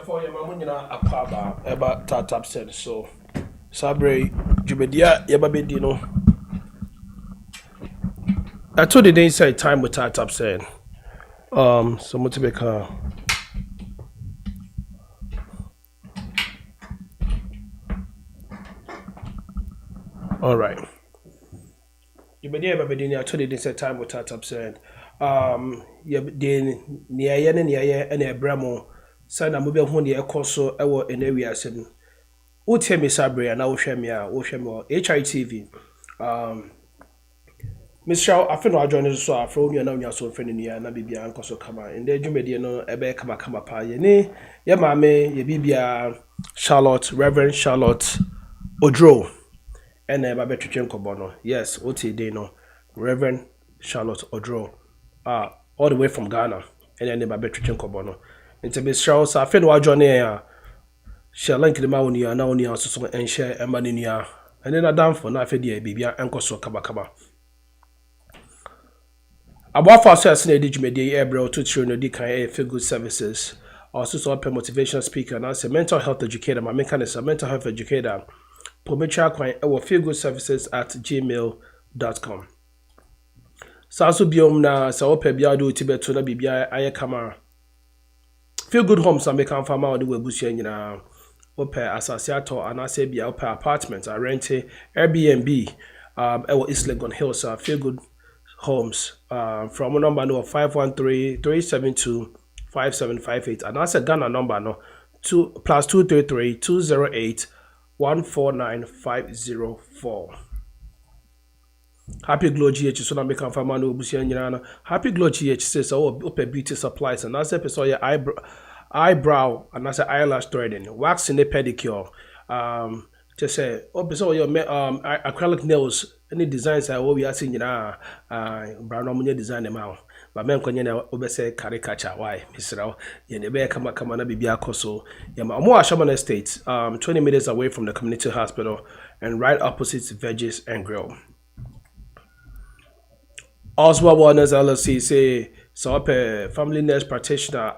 for your mamma akaba eba tap said so sabre jubedia yababedino. I told the day say time with tap said so much make all right jubedia yababedino. I told the day say time with tap said yabden near and a bramo sana mobile home the so ewo in area said Utie me sabre and I will share me HITV. Miss Shaw, I feel no join so I from you now so friend ni na bibia nko so kama inde dwumede no ebe kama pa ye ne ye maame ye bibia Charlotte Reverend Charlotte Odro and eba betwetwe nkobo no. Yes, utie dey no Reverend Charlotte Odro all the way from Ghana and then eba betwetwe nkobo no. Into Miss Shaw, so I feel no join here. Share link the maunia na unia so and share emaninia and then Adam for na fedi bibia enko so kaba about for us na digimedi ebro to chiro di kan feel good services also so open motivational speaker and as a mental health educator my mechanism mental health educator promoter kwan e feel good services at gmail.com so also biom na so open bia do tibeto na bibia aye kama feel good homes and make am farmer on the webusu nyina ope asasiato anase bia ope apartment I rent Airbnb East Legon Hills feel good homes from a number no 513-372-5758 and that's a Ghana number no +233-208-149-504. Happy Glow GH so na make am farmer no obusia nyina. Happy Glow GH says ope beauty supplies and that's episode your eyebrow and that's eyelash threading, waxing the pedicure. Just say, episode your acrylic nails. Any designs I we are seeing brown ammonia design them out. But men can obese caricature. Why, Mr. You never come na bibia koso. Yama more Shaman Estate, 20 meters away from the community hospital and right opposite Veggies and Grill. Oswald Wellness LLC say so family nurse practitioner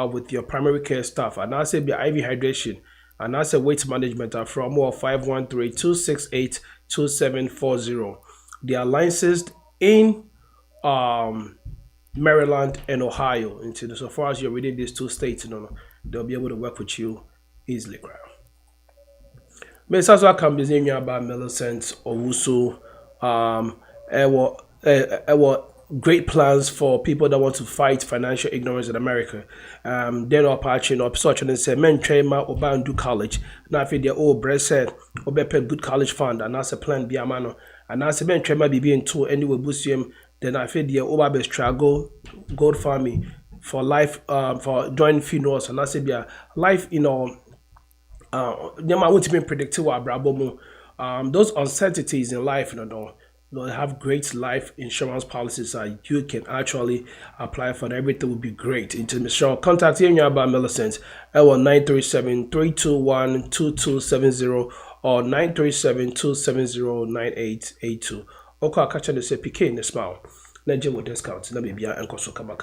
with your primary care staff and I say be IV hydration and I say weight management are from 513-268-2740. They are licensed in Maryland and Ohio. Until so far as you're within these two states, they'll be able to work with you easily. Miss also can be saying about Millicent Owusu great plans for people that want to fight financial ignorance in America. Then up patching up such and say men train ma oban do college. Now if they said obepe good college fund and that's a plan be a mano. And that's a men train ma be being told anyway boost him. Then I feel the oba struggle gold farming for life for joint funerals and that's a life nyama won't be predictable abrabomo. Those uncertainties in life, they have great life insurance policies that you can actually apply for. Everything will be great. Into Michelle, contact about Millicent at 937-321-2270 or 937-270-9882. Okay, catch on the say PK in the smile. Let you with discounts. Let me be an uncle so kaba.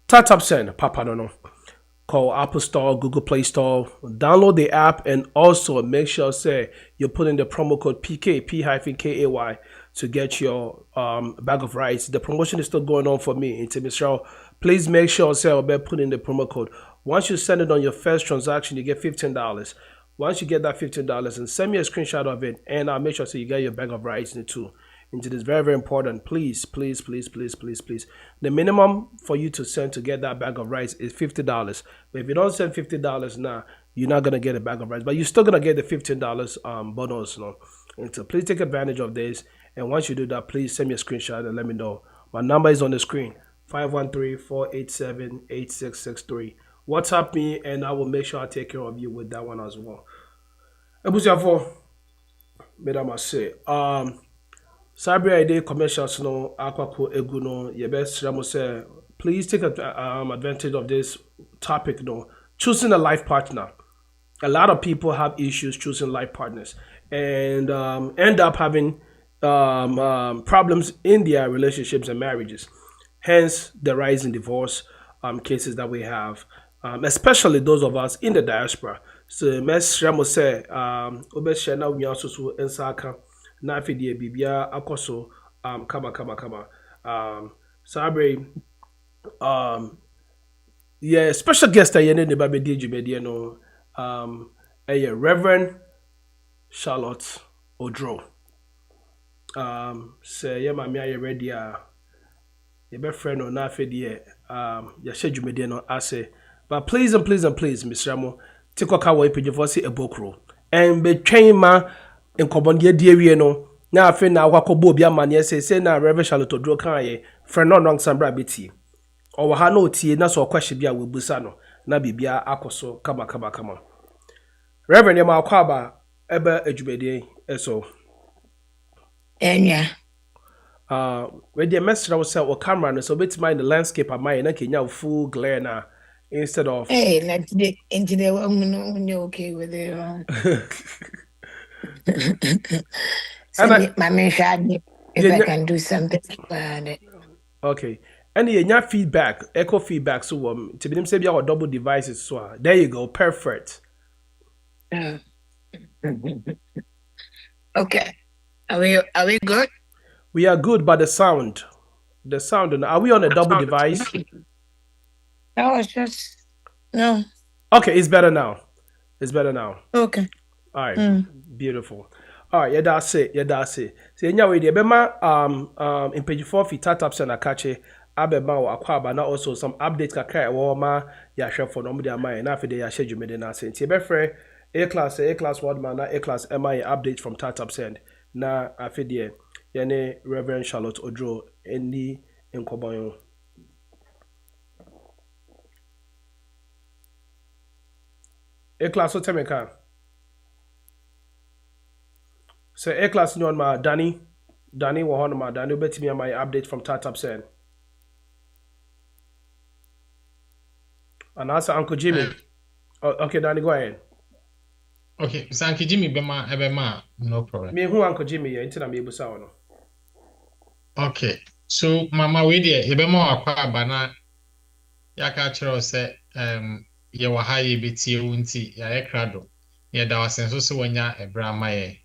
Tap send, Papa no. Call Apple Store, Google Play Store, download the app and also make sure say you put in the promo code PK P-KAY to get your bag of rice. The promotion is still going on for me. It's Michelle. Please make sure say put in the promo code Once you send it on your first transaction, you get $15. Once you get that $15, and send me a screenshot of it, and I'll make sure so you get your bag of rice in it too. And it is very, very important. Please, please, please, please, please, please. The minimum for you to send to get that bag of rice is $50. But if you don't send $50 now, you're not gonna get a bag of rice. But you're still gonna get the $15 bonus, And so please take advantage of this. And once you do that, please send me a screenshot and let me know. My number is on the screen: 513-487-8663. WhatsApp me, and I will make sure I take care of you with that one as well. Ebusiafo, madam I say, Cyber ID commercials no akwako egu no yebesramo say please take advantage of this topic choosing a life partner. A lot of people have issues choosing life partners and end up having problems in their relationships and marriages. Hence the rise in divorce cases that we have, especially those of us in the diaspora. So Ms. Ramo say obeshana we also so ensaka na afidie bibia akoso kama Sabre yeah, special guest I ne ba be DJ media no Reverend Charlotte Odro. Say yeah mami are ready your best friend or na afidie ya schedule media no ase. But please and please and please, Miss Ramo, take a car page for say a book row. And be train ma in Cobondia dear no. Now I feel now wakobo bia man say na Reverend Charlotte Odro kan ye friend no wrong sambra biti. Or ha no tie na so question bia we busa no na bibia akoso kama. Reverend Yama Kwaba ebe ejubede eso. Enya. When the message was set or camera no so bit mind the landscape am I na kenya full glare na. Instead of hey, let's get into the when you're okay with it. My man if I can do something about it. Okay. And yeah, feedback, echo feedback. So to be say our double devices. So there you go, perfect. Okay. Are we good? We are good, but the sound. Are we on a double device? No, it's just no. Okay, it's better now. Okay. All right, beautiful. All right, yeah, that's it. So anyway, the bema in page 4 fi tap and akache abema wa akwaba na also some updates kakra wo ma ya hwe for no mo dia mai na afide ya schedule me de na sent. Be frɛ A class word man na A class MI update from tap send na afide ya ne Reverend Charlotte Odro eni nkobon. A class so temeka. So A class nyon ma Danny wo hono ma Danny betimi my update from tap send. And also Uncle Jimmy. Okay, Danny, go ahead. Okay, so Uncle Jimmy bema no problem. Me who Uncle Jimmy ya intina me busa no. Okay. So mama we there yebema akwa abana yaka kire say ye wa ha ye betie wunti ya ekrado. Ye da wasenso se wonya ebra maye.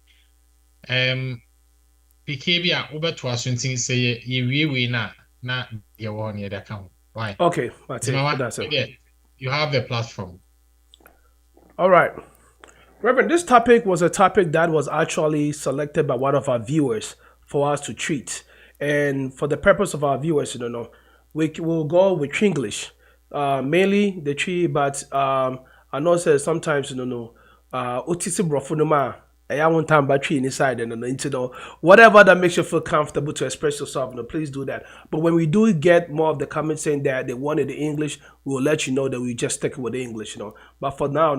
PK bi a obeto asuntin say ye wiewe na ye wo ne da kan. Why? Okay, that's it. You have the platform. All right. Reverend, this topic was a topic that was actually selected by one of our viewers for us to treat. And for the purpose of our viewers, we will go with English. Mainly the tree, but I know sometimes, otisi brofunuma, I want time battery inside and whatever that makes you feel comfortable to express yourself, please do that. But when we do get more of the comments saying that they wanted the English, we'll let you know that we just stick with the English, But for now,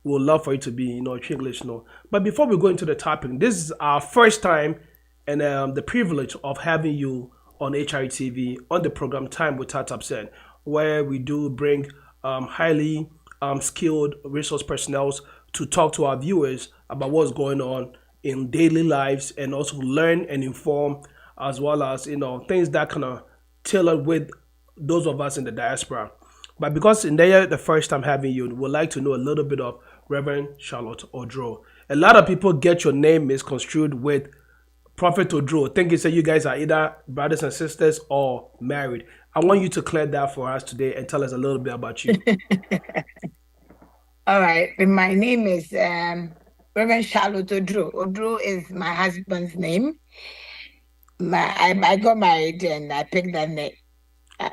we'll love for it to be, English, But before we go into the topic, this is our first time and the privilege of having you on HRTV on the program Time with Tap Send, where we do bring highly skilled resource personnel to talk to our viewers about what's going on in daily lives and also learn and inform, as well as things that kind of tailor with those of us in the diaspora. But because in there the first time having you, we'd like to know a little bit of Reverend Charlotte Odro. A lot of people get your name misconstrued with Prophet Odro, thinking say you guys are either brothers and sisters or married. I want you to clear that for us today and tell us a little bit about you. All right. My name is Reverend Charlotte Odro. Odro is my husband's name. I got married and I picked that name.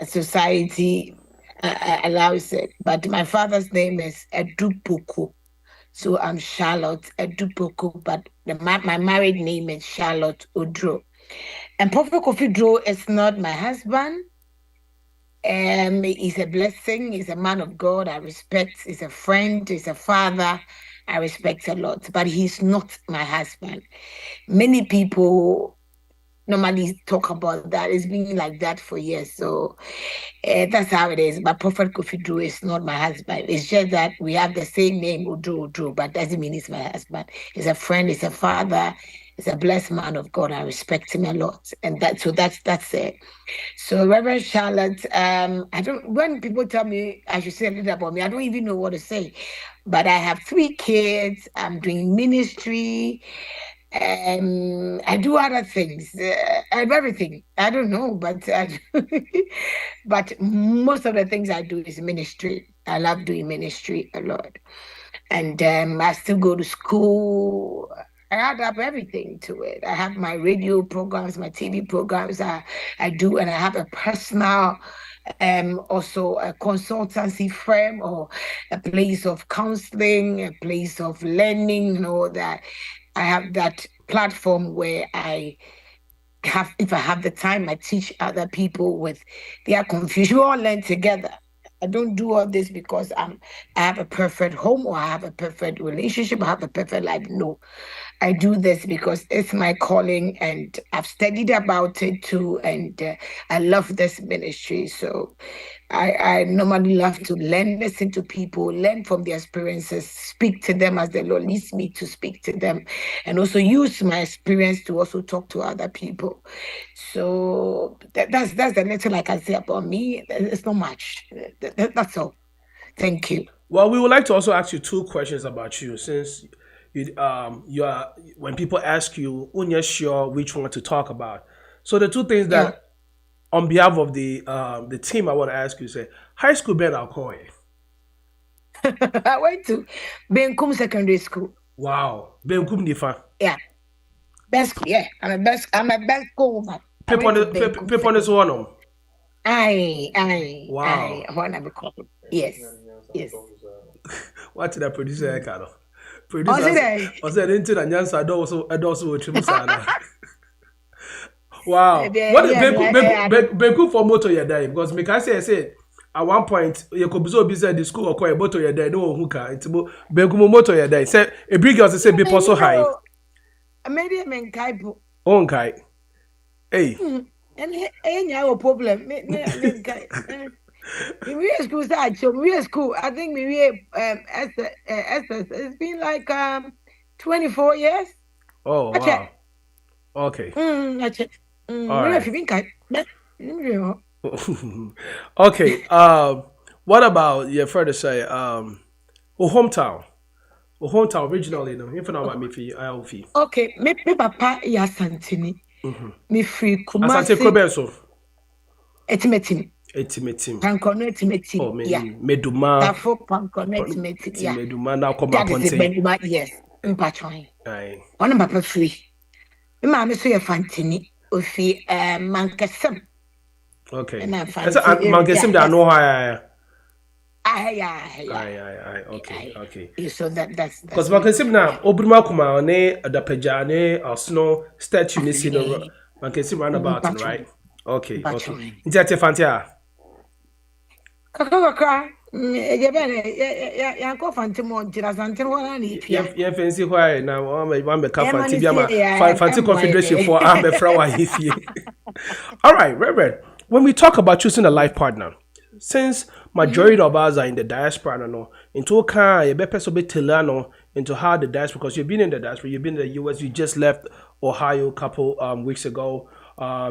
Society allows it. But my father's name is Edupoko. So I'm Charlotte Edupoko, but my married name is Charlotte Odro. And Prophet Kofi Dro is not my husband. He's a blessing. He's a man of God. I respect. He's a friend. He's a father. I respect a lot. But he's not my husband. Many people normally talk about that. It's been like that for years. So that's how it is. But Prophet Kofi Dro is not my husband. It's just that we have the same name, Udro, but doesn't mean he's my husband. He's a friend. He's a father. He's a blessed man of God. I respect him a lot. And that's it. So Reverend Charlotte, when people tell me I should say a little about me, I don't even know what to say. But I have 3 kids. I'm doing ministry. I do other things. I have everything. I don't know, but but most of the things I do is ministry. I love doing ministry a lot. And I still go to school. I add up everything to it. I have my radio programs, my TV programs I do, and I have a personal, also a consultancy firm or a place of counseling, a place of learning, that I have that platform where if I have the time, I teach other people with their confusion. We all learn together. I don't do all this because I have a perfect home or I have a perfect relationship, I have a perfect life. No, I do this because it's my calling and I've studied about it too. And I love this ministry. So I normally love to listen to people, learn from their experiences, speak to them as the Lord leads me to speak to them, and also use my experience to also talk to other people. So that's the little I can say about me. It's not much. That's all. Thank you. Well, we would like to also ask you 2 questions about you, since you are, when people ask you, when you're sure which one to talk about. So the 2 things that, on behalf of the team, I want to ask you, say, high school Ben Alcoy. I went to Benkum Secondary School. Wow, Benkum Nifa. Yeah, best school. Yeah, I'm a best school woman. People on this one. Aye. Wow. I wanna be called. Yes. What did I producer Carol? Producer. Was that into the Nyansa also with Chimusana? Wow. What Beku for motor you die? Because me can say at one point you could be said the school or quite motor you die, no hookah. It's Beku motor you die. Say a big girl say be so high. I made him in Kaipo. On Kai. Hey. And ain't no problem. We school start. So we school. I think we it's been like 24 years. Oh wow. Okay. I check. Okay. What about your further say? Hometown. Hometown originally, if you know what me for you, okay, me papa ya Santini. Me free Kumasi. Asante Kobenso. Etimetim. Pankono etimetim. Oh, yeah. Meduma. Tafo pankono etimetim. Yeah. Meduma now come up on Meduma, yes. Mpatwai. Aye. One papa free. Me mama so ya Fantini. Ofi Mankesem. Okay. Mankesim da no high. Aye. Okay. So that's because Mankesim na Obrima kuma ne adapejane Arsenal statue ni sino Mankesim roundabout, right? Okay. Inti Fantia. Kaka. Ya ko Fantimo ntira Santimo wana ni pia. Ya fancy why na one be ka Fanti bia Fanti Confederation for am be frawa hifie. All right, Reverend. When we talk about choosing a life partner, since majority of us are in the diaspora, into into how the diaspora, because you've been in the diaspora, you've been in the US, you just left Ohio a couple weeks ago,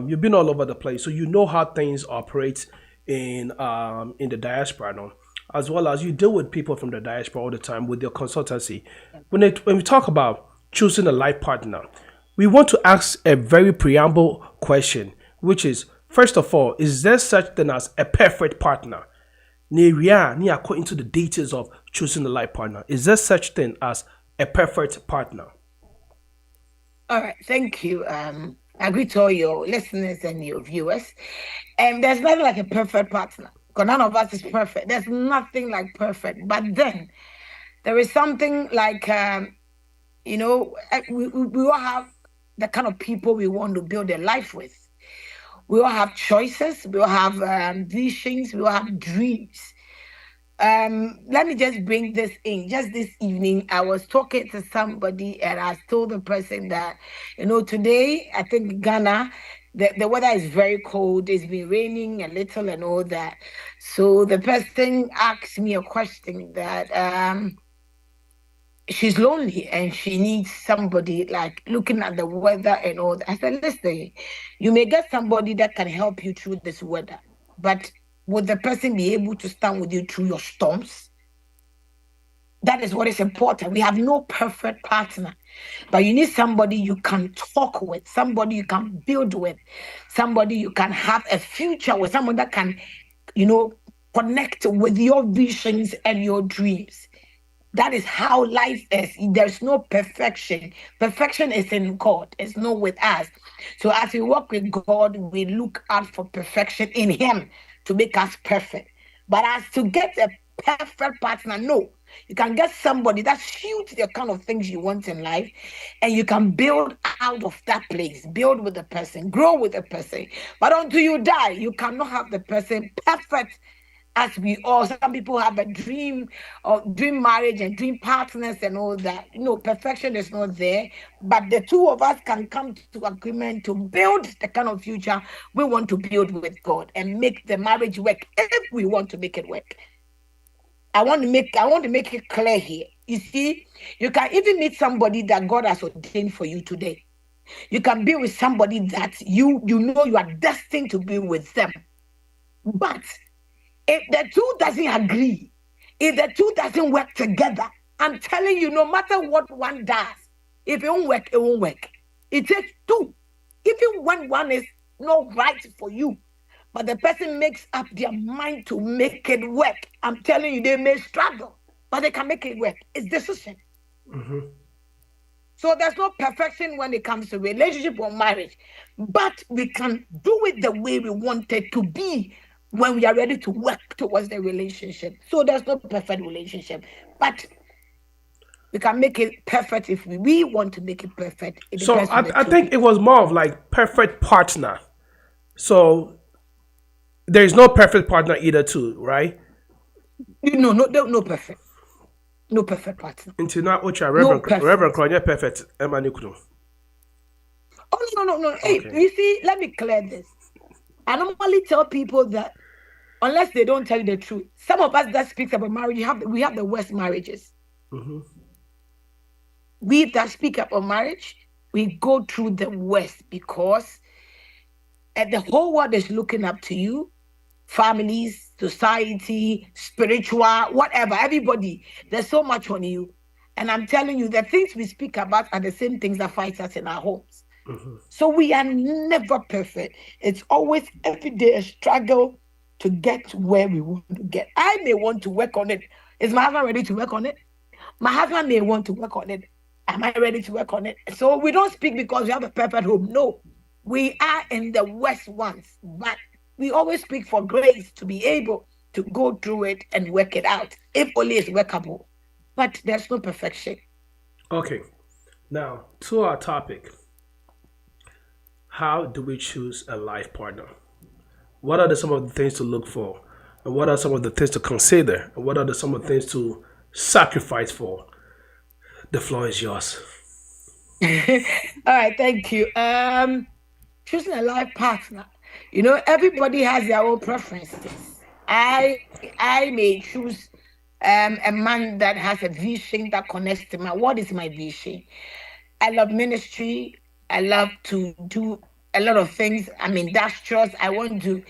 you've been all over the place, so you know how things operate in the diaspora, as well as you deal with people from the diaspora all the time with your consultancy. When we talk about choosing a life partner, we want to ask a very preamble question, which is, First of all, is there such thing as a perfect partner? According to the details of choosing a life partner, is there such thing as a perfect partner? All right, thank you. I agree to all your listeners and your viewers. And there's nothing like a perfect partner because none of us is perfect. There's nothing like perfect. But then there is something like, we all have the kind of people we want to build a life with. We all have choices. We all have visions. We all have dreams. Let me just bring this in. Just this evening, I was talking to somebody and I told the person that, today, I think Ghana, the weather is very cold. It's been raining a little and all that. So the person asked me a question that she's lonely and she needs somebody like looking at the weather and all that. I said, listen, you may get somebody that can help you through this weather, but would the person be able to stand with you through your storms? That is what is important. We have no perfect partner, but you need somebody you can talk with, somebody you can build with, somebody you can have a future with, someone that can, connect with your visions and your dreams. That is how life is. There's no perfection. Perfection is in God, it's not with us. So as we walk with God, we look out for perfection in Him to make us perfect. But as to get a perfect partner, no. You can get somebody that suits the kind of things you want in life, and you can build out of that place, build with the person, grow with the person. But until you die, you cannot have the person perfect as we all. Some people have a dream or dream marriage and dream partners and all that. Perfection is not there, but the two of us can come to agreement to build the kind of future we want to build with God and make the marriage work if we want to make it work. I want to make it clear here. You see, you can even meet somebody that God has ordained for you today. You can be with somebody that you know you are destined to be with them. But if the two doesn't agree, if the two doesn't work together, I'm telling you, no matter what one does, if it won't work, it won't work. It takes two. Even when one is not right for you, but the person makes up their mind to make it work, I'm telling you, they may struggle, but they can make it work. It's decision. Mm-hmm. So there's no perfection when it comes to relationship or marriage, but we can do it the way we want it to be when we are ready to work towards the relationship. So there's no perfect relationship, but we can make it perfect if we want to make it perfect. It So depends on the I two think it was more of like perfect partner. So there is no perfect partner either, too, right? No perfect. No perfect partner. Until now, Ocha, No Reverend perfect. Kronya perfect. Emma Nikunu. Oh, no. Hey, Okay. you see, let me clear this. I normally tell people that unless they don't tell you the truth, some of us that speaks about marriage, we have the worst marriages. Mm-hmm. We that speak about marriage, we go through the worst because the whole world is looking up to you. Families, society, spiritual, whatever, everybody. There's so much on you. And I'm telling you, the things we speak about are the same things that fight us in our homes. Mm-hmm. So we are never perfect. It's always every day a struggle to get to where we want to get. I may want to work on it. Is my husband ready to work on it? My husband may want to work on it. Am I ready to work on it? So we don't speak because we have a perfect home. No, we are in the worst ones, but we always speak for grace to be able to go through it and work it out, if only it's workable. But there's no perfection. Okay. Now, to our topic. How do we choose a life partner? What are some of the things to look for? And what are some of the things to consider? And what are some of the things to sacrifice for? The floor is yours. All right, thank you. Choosing a life partner. Everybody has their own preferences. I may choose a man that has a vision that connects to my. What is my vision? I love ministry. I love to do a lot of things. I'm industrious. I want to.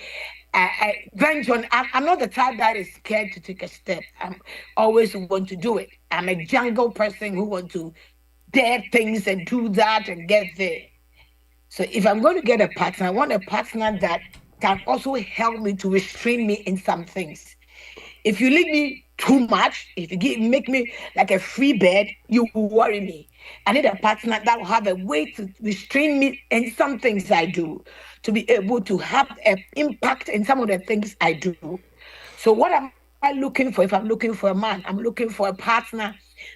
I venture on. I'm not the type that is scared to take a step. I'm always want to do it. I'm a jungle person who want to dare things and do that and get there. So if I'm going to get a partner, I want a partner that can also help me to restrain me in some things. If you leave me too much, if you make me like a free bird, you will worry me. I need a partner that will have a way to restrain me in some things I do, to be able to have an impact in some of the things I do. So what am I looking for? If I'm looking for a man, I'm looking for a partner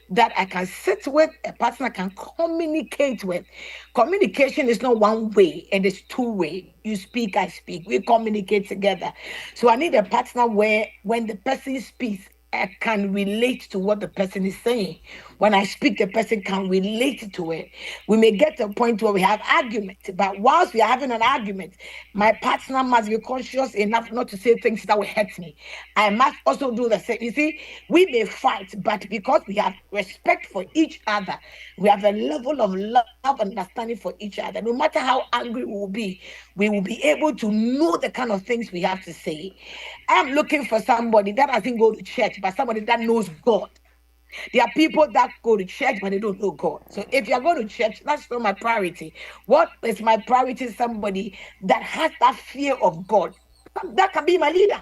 that I can sit with, a partner I can communicate with. Communication is not one way, it is two way. You speak, I speak. We communicate together. So I need a partner where when the person speaks, I can relate to what the person is saying. When I speak, the person can relate to it. We may get to a point where we have argument, but whilst we are having an argument, my partner must be conscious enough not to say things that will hurt me. I must also do the same. You see, we may fight, but because we have respect for each other, we have a level of love and understanding for each other. No matter how angry we will be able to know the kind of things we have to say. I'm looking for somebody that doesn't go to church, but somebody that knows God. There are people that go to church, but they don't know God. So if you're going to church, that's not my priority. What is my priority? Somebody that has that fear of God. That can be my leader.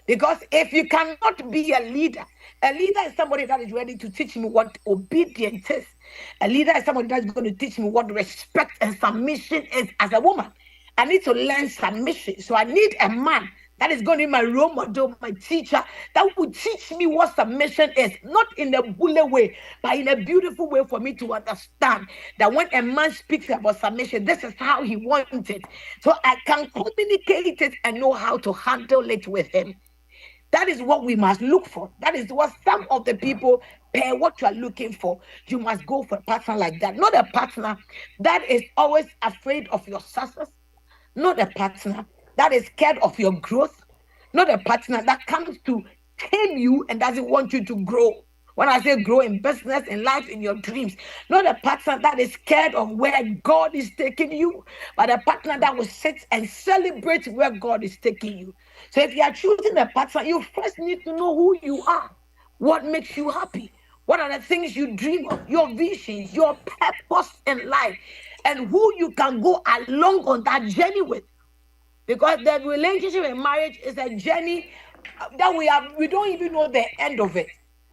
Because if you cannot be a leader is somebody that is ready to teach me what obedience is. A leader is somebody that is going to teach me what respect and submission is as a woman. I need to learn submission. So I need a man that is going to be my role model, my teacher, that will teach me what submission is. Not in a bully way, but in a beautiful way for me to understand that when a man speaks about submission, this is how he wants it. So I can communicate it and know how to handle it with him. That is what we must look for. That is what some of the people pay what you are looking for. You must go for a partner like that. Not a partner that is always afraid of your success. Not a partner that is scared of your growth. Not a partner that comes to tame you and doesn't want you to grow. When I say grow in business, in life, in your dreams, not a partner that is scared of where God is taking you, but a partner that will sit and celebrate where God is taking you. So if you are choosing a partner, you first need to know who you are, what makes you happy, what are the things you dream of, your visions, your purpose in life, and who you can go along on that journey with. Because the relationship and marriage is a journey that we don't even know the end of it.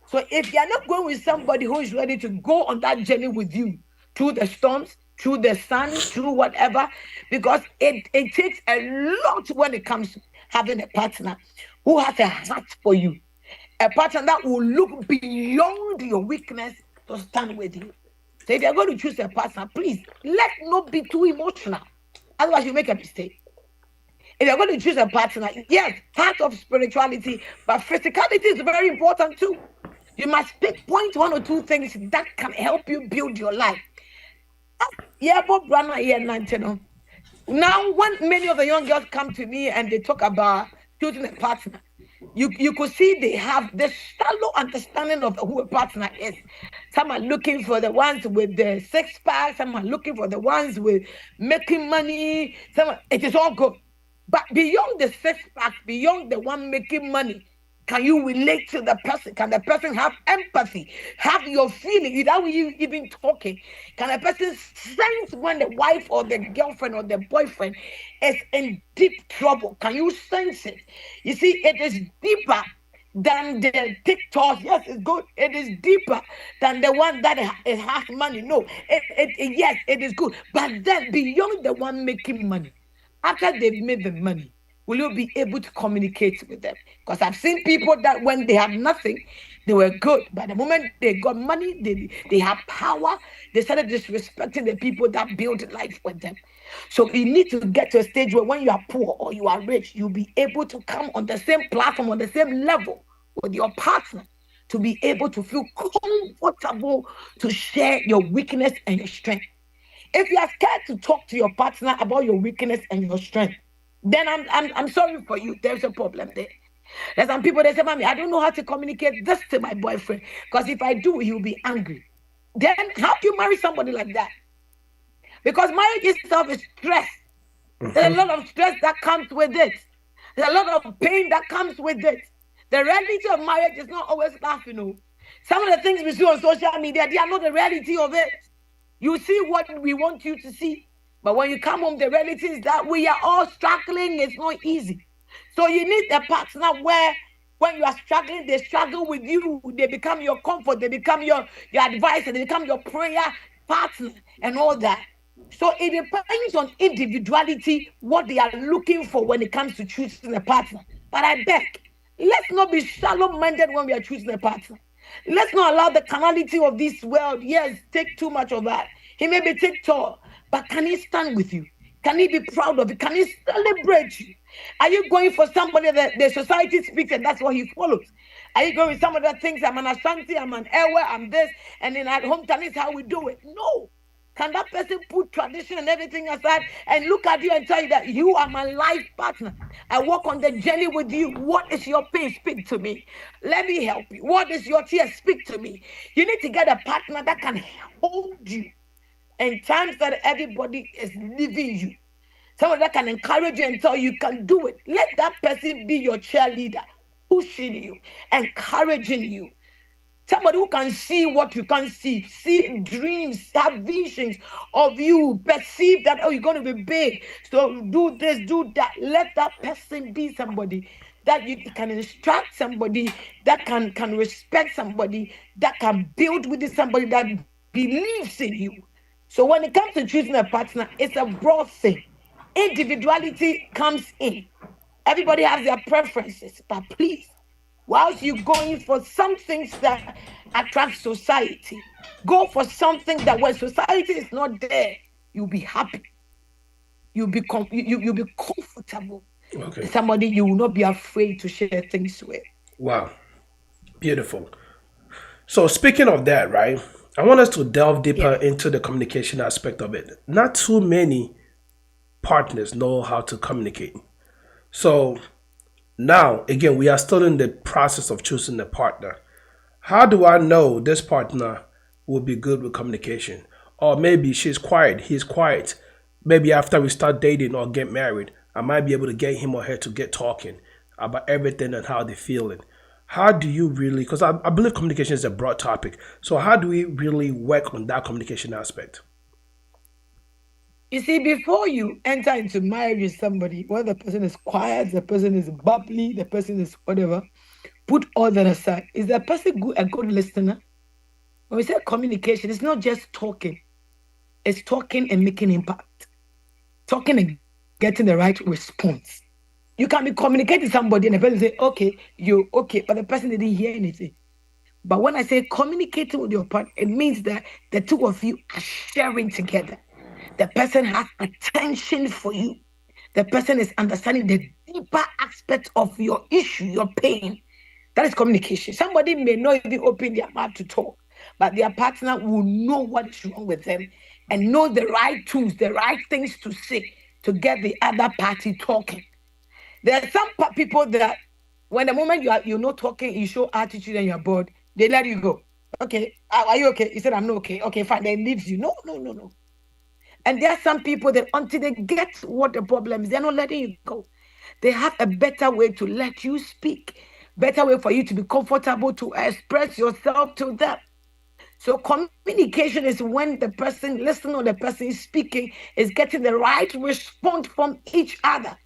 So if you're not going with somebody who is ready to go on that journey with you through the storms, through the sun, through whatever, because it takes a lot when it comes to having a partner who has a heart for you, a partner that will look beyond your weakness to stand with you. So if you're going to choose a partner, please let not be too emotional. Otherwise, you make a mistake. If you're going to choose a partner, yes, part of spirituality, but physicality is very important too. You must pick point one or two things that can help you build your life. Yeah, Bob Brana here, now, when many of the young girls come to me and they talk about choosing a partner, you could see they have the shallow understanding of who a partner is. Some are looking for the ones with the six pack, some are looking for the ones with making money. It is all good. But beyond the six pack, beyond the one making money, can you relate to the person? Can the person have empathy? Have your feeling without you even talking? Can a person sense when the wife or the girlfriend or the boyfriend is in deep trouble? Can you sense it? You see, it is deeper than the TikTok. Yes, it's good. It is deeper than the one that has money. No, yes, it is good. But then beyond the one making money, after they've made the money, will you be able to communicate with them? Because I've seen people that when they had nothing, they were good. But the moment they got money, they have power, they started disrespecting the people that built life with them. So you need to get to a stage where when you are poor or you are rich, you'll be able to come on the same platform, on the same level with your partner, to be able to feel comfortable to share your weakness and your strength. If you are scared to talk to your partner about your weakness and your strength, then I'm sorry for you. There's a problem there. There's some people that say, Mommy, I don't know how to communicate this to my boyfriend, because if I do, he'll be angry. Then how do you marry somebody like that? Because marriage itself is stress. There's a lot of stress that comes with it. There's a lot of pain that comes with it. The reality of marriage is not always laughing. Some of the things we see on social media, they are not the reality of it. You see what we want you to see. But when you come home, the reality is that we are all struggling. It's not easy. So you need a partner where when you are struggling, they struggle with you. They become your comfort. They become your advisor. They become your prayer partner and all that. So it depends on individuality, what they are looking for when it comes to choosing a partner. But I beg, let's not be shallow-minded when we are choosing a partner. Let's not allow the carnality of this world, yes, take too much of that. He may be take tall, but can he stand with you? Can he be proud of you? Can he celebrate you? Are you going for somebody that the society speaks and that's what he follows? Are you going with somebody that thinks I'm an Ashanti, I'm an Ewe, I'm this, and in at hometown is how we do it? No. Can that person put tradition and everything aside and look at you and tell you that you are my life partner? I walk on the journey with you. What is your pain? Speak to me. Let me help you. What is your tears? Speak to me. You need to get a partner that can hold you in times that everybody is leaving you. Someone that can encourage you and tell you can do it. Let that person be your cheerleader, pushing you, encouraging you. Somebody who can see what you can't see dreams, have visions of you, perceive that, oh, you're going to be big. So do this, do that. Let that person be somebody that you can instruct, somebody that can respect, somebody that can build with it, somebody that believes in you. So when it comes to choosing a partner, it's a broad thing. Individuality comes in. Everybody has their preferences, but please, whilst you're going for some things that attract society, go for something that when society is not there, you'll be happy. You'll be you'll be comfortable. Okay. Somebody you will not be afraid to share things with. Wow. Beautiful. So speaking of that, right? I want us to delve deeper into the communication aspect of it. Not too many partners know how to communicate. So now, again, we are still in the process of choosing a partner. How do I know this partner will be good with communication? Or maybe she's quiet, he's quiet. Maybe after we start dating or get married, I might be able to get him or her to get talking about everything and how they're feeling. How do you really, because I believe communication is a broad topic. So how do we really work on that communication aspect? You see, before you enter into marriage with somebody, whether the person is quiet, the person is bubbly, the person is whatever, put all that aside. Is the person a good listener? When we say communication, it's not just talking. It's talking and making impact. Talking and getting the right response. You can be communicating to somebody and the person say, okay, you okay, but the person didn't hear anything. But when I say communicating with your partner, it means that the two of you are sharing together. The person has attention for you. The person is understanding the deeper aspect of your issue, your pain. That is communication. Somebody may not even open their mouth to talk, but their partner will know what is wrong with them and know the right tools, the right things to say to get the other party talking. There are some people that when the moment you're not talking, you show attitude and you're bored, they let you go. Okay, are you okay? You said I'm not okay. Okay, fine. Then leaves you. No, no, no, no. And there are some people that until they get what the problem is, they're not letting you go. They have a better way to let you speak, better way for you to be comfortable to express yourself to them. So communication is when the person listening or the person is speaking is getting the right response from each other.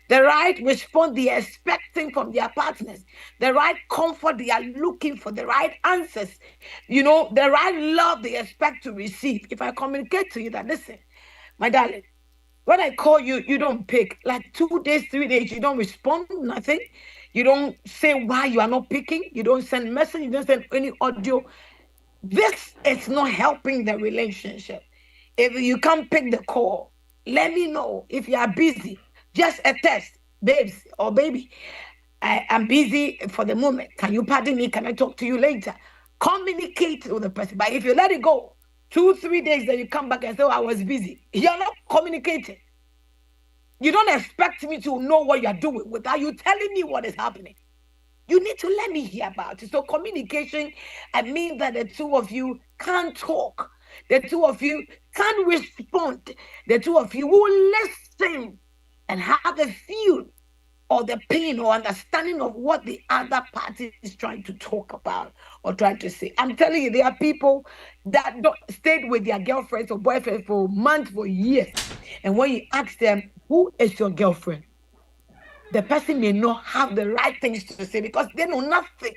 The right response they are expecting from their partners, the right comfort they are looking for, the right answers, the right love they expect to receive. If I communicate to you that, listen, my darling, when I call you, you don't pick. Like 2 days, 3 days, you don't respond, nothing. You don't say why you are not picking. You don't send message. You don't send any audio. This is not helping the relationship. If you can't pick the call, let me know. If you are busy, just a text, babes or baby. I'm busy for the moment. Can you pardon me? Can I talk to you later? Communicate with the person. But if you let it go, 2, 3 days, then you come back and say, oh, I was busy. You're not communicating. You don't expect me to know what you're doing without you telling me what is happening. You need to let me hear about it. So communication, I mean that the two of you can talk. The two of you can respond. The two of you will listen and have a feel or the pain or understanding of what the other party is trying to talk about or trying to say. I'm telling you, there are people that don't stayed with their girlfriends or boyfriends for months, for years. And when you ask them, who is your girlfriend? The person may not have the right things to say because they know nothing.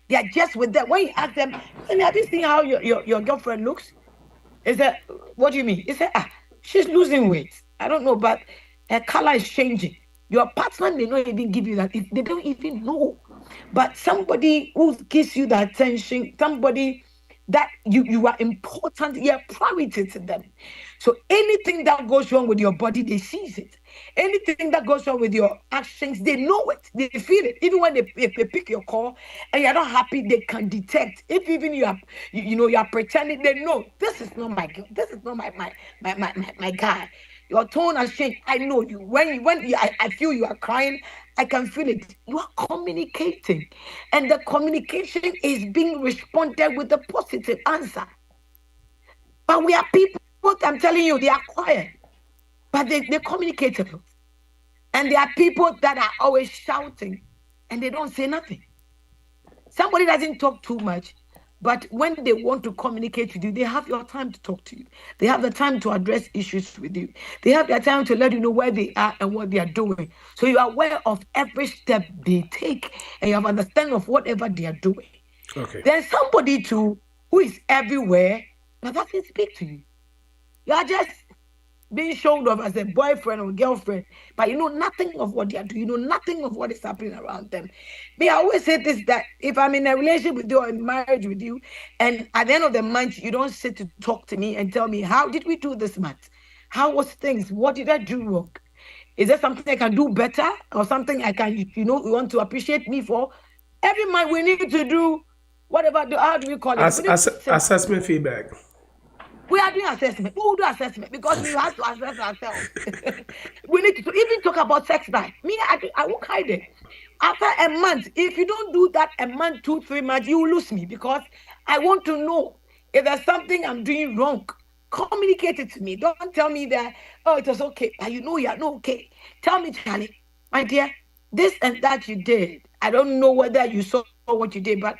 They are just with them. When you ask them, have you seen how your girlfriend looks? Is that, what do you mean? He said, she's losing weight. I don't know, but her color is changing. Your partner may not even give you that. They don't even know. But somebody who gives you the attention, somebody that you are important, you're priority to them. So anything that goes wrong with your body, they seize it. Anything that goes wrong with your actions, they know it, they feel it. Even when they pick your call and you're not happy, they can detect. If even you are, you are pretending, they know this is not my girl, this is not my guy. Your tone has changed. I know you. I feel you are crying, I can feel it. You are communicating, and the communication is being responded with a positive answer. But we are people, I'm telling you, they are quiet, but they communicate a lot. And there are people that are always shouting and they don't say nothing. Somebody doesn't talk too much, but when they want to communicate with you, they have your time to talk to you. They have the time to address issues with you. They have their time to let you know where they are and what they are doing. So you are aware of every step they take and you have understanding of whatever they are doing. Okay. There's somebody too who is everywhere but doesn't speak to you. You are just being shown off as a boyfriend or girlfriend, but you know nothing of what they are doing. You know nothing of what is happening around them. Me, I always say this, that if I'm in a relationship with you or in marriage with you, and at the end of the month, you don't sit to talk to me and tell me, how did we do this month? How was things? What did I do wrong? Is there something I can do better or something I can, you want to appreciate me for? Every month we need to do whatever, how do we call it? Assessment feedback. We are doing assessment. We will do assessment because we have to assess ourselves. We need to even talk about sex life. Me, I won't hide it. After a month, if you don't do that a month, 2, 3 months, you will lose me because I want to know if there's something I'm doing wrong. Communicate it to me. Don't tell me that, oh, it was okay. But you know you're not okay. Tell me, Charlie, my dear, this and that you did. I don't know whether you saw what you did, but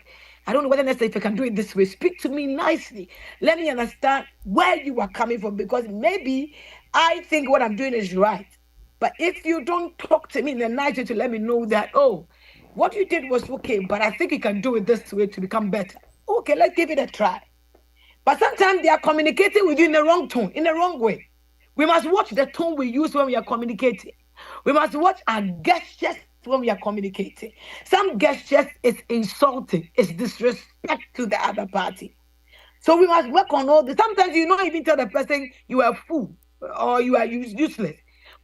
I don't know whether necessarily if I can do it this way. Speak to me nicely. Let me understand where you are coming from because maybe I think what I'm doing is right. But if you don't talk to me in a nice way to let me know that, oh, what you did was okay, but I think you can do it this way to become better. Okay, let's give it a try. But sometimes they are communicating with you in the wrong tone, in the wrong way. We must watch the tone we use when we are communicating. We must watch our gestures when we are communicating. Some gestures is insulting, it's disrespect to the other party. So we must work on all this. Sometimes you don't even tell the person you are a fool or you are useless.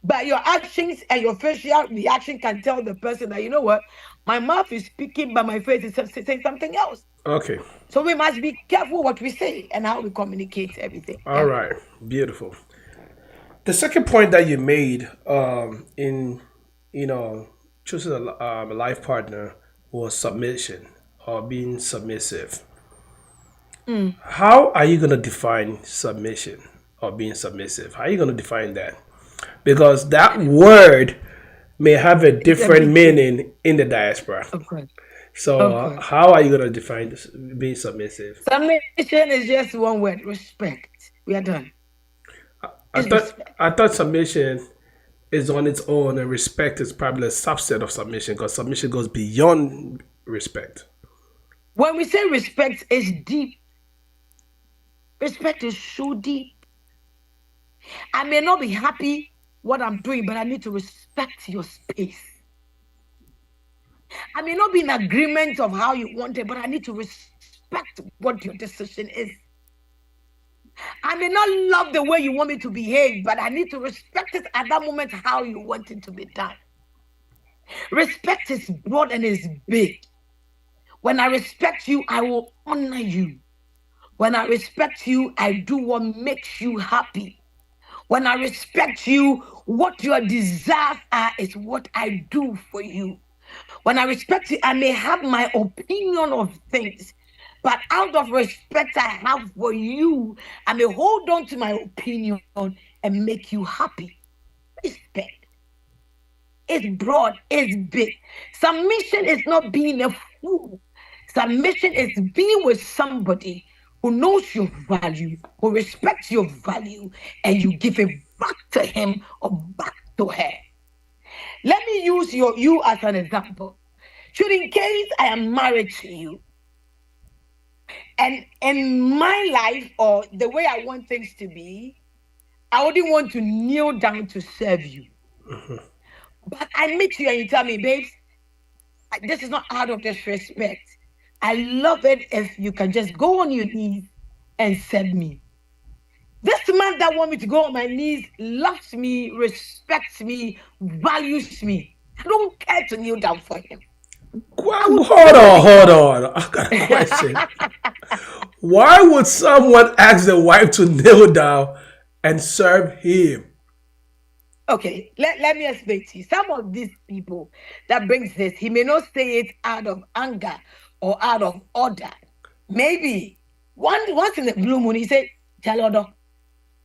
But your actions and your facial reaction can tell the person that, you know what, my mouth is speaking, but my face is saying something else. Okay. So we must be careful what we say and how we communicate everything. All right. Beautiful. The second point that you made in, choosing a life partner was submission or being submissive. How are you going to define submission or being submissive? How are you going to define that? Because that word may have a different meaning in the diaspora. Okay. So how are you going to define this, being submissive? Submission is just one word: respect. We are done. I thought submission is on its own, and respect is probably a subset of submission because submission goes beyond respect. When we say respect, it's deep. Respect is so deep. I may not be happy what I'm doing, but I need to respect your space. I may not be in agreement of how you want it, but I need to respect what your decision is. I may not love the way you want me to behave, but I need to respect it at that moment how you want it to be done. Respect is broad and is big. When I respect you, I will honor you. When I respect you, I do what makes you happy. When I respect you, what your desires are is what I do for you. When I respect you, I may have my opinion of things, but out of respect I have for you, I may hold on to my opinion and make you happy. Respect. It's broad, it's big. Submission is not being a fool. Submission is being with somebody who knows your value, who respects your value, and you give it back to him or back to her. Let me use you as an example. Should in case I am married to you, and in my life or the way I want things to be, I wouldn't want to kneel down to serve you. But I meet you and you tell me, babes, this is not out of disrespect. I love it if you can just go on your knees and serve me. This man that want me to go on my knees loves me, respects me, values me. I don't care to kneel down for him. Hold on. I got a question. Why would someone ask the wife to kneel down and serve him? Okay, let me explain to you. Some of these people that brings this, he may not say it out of anger or out of order. Maybe once in the blue moon, he said, Jalodo,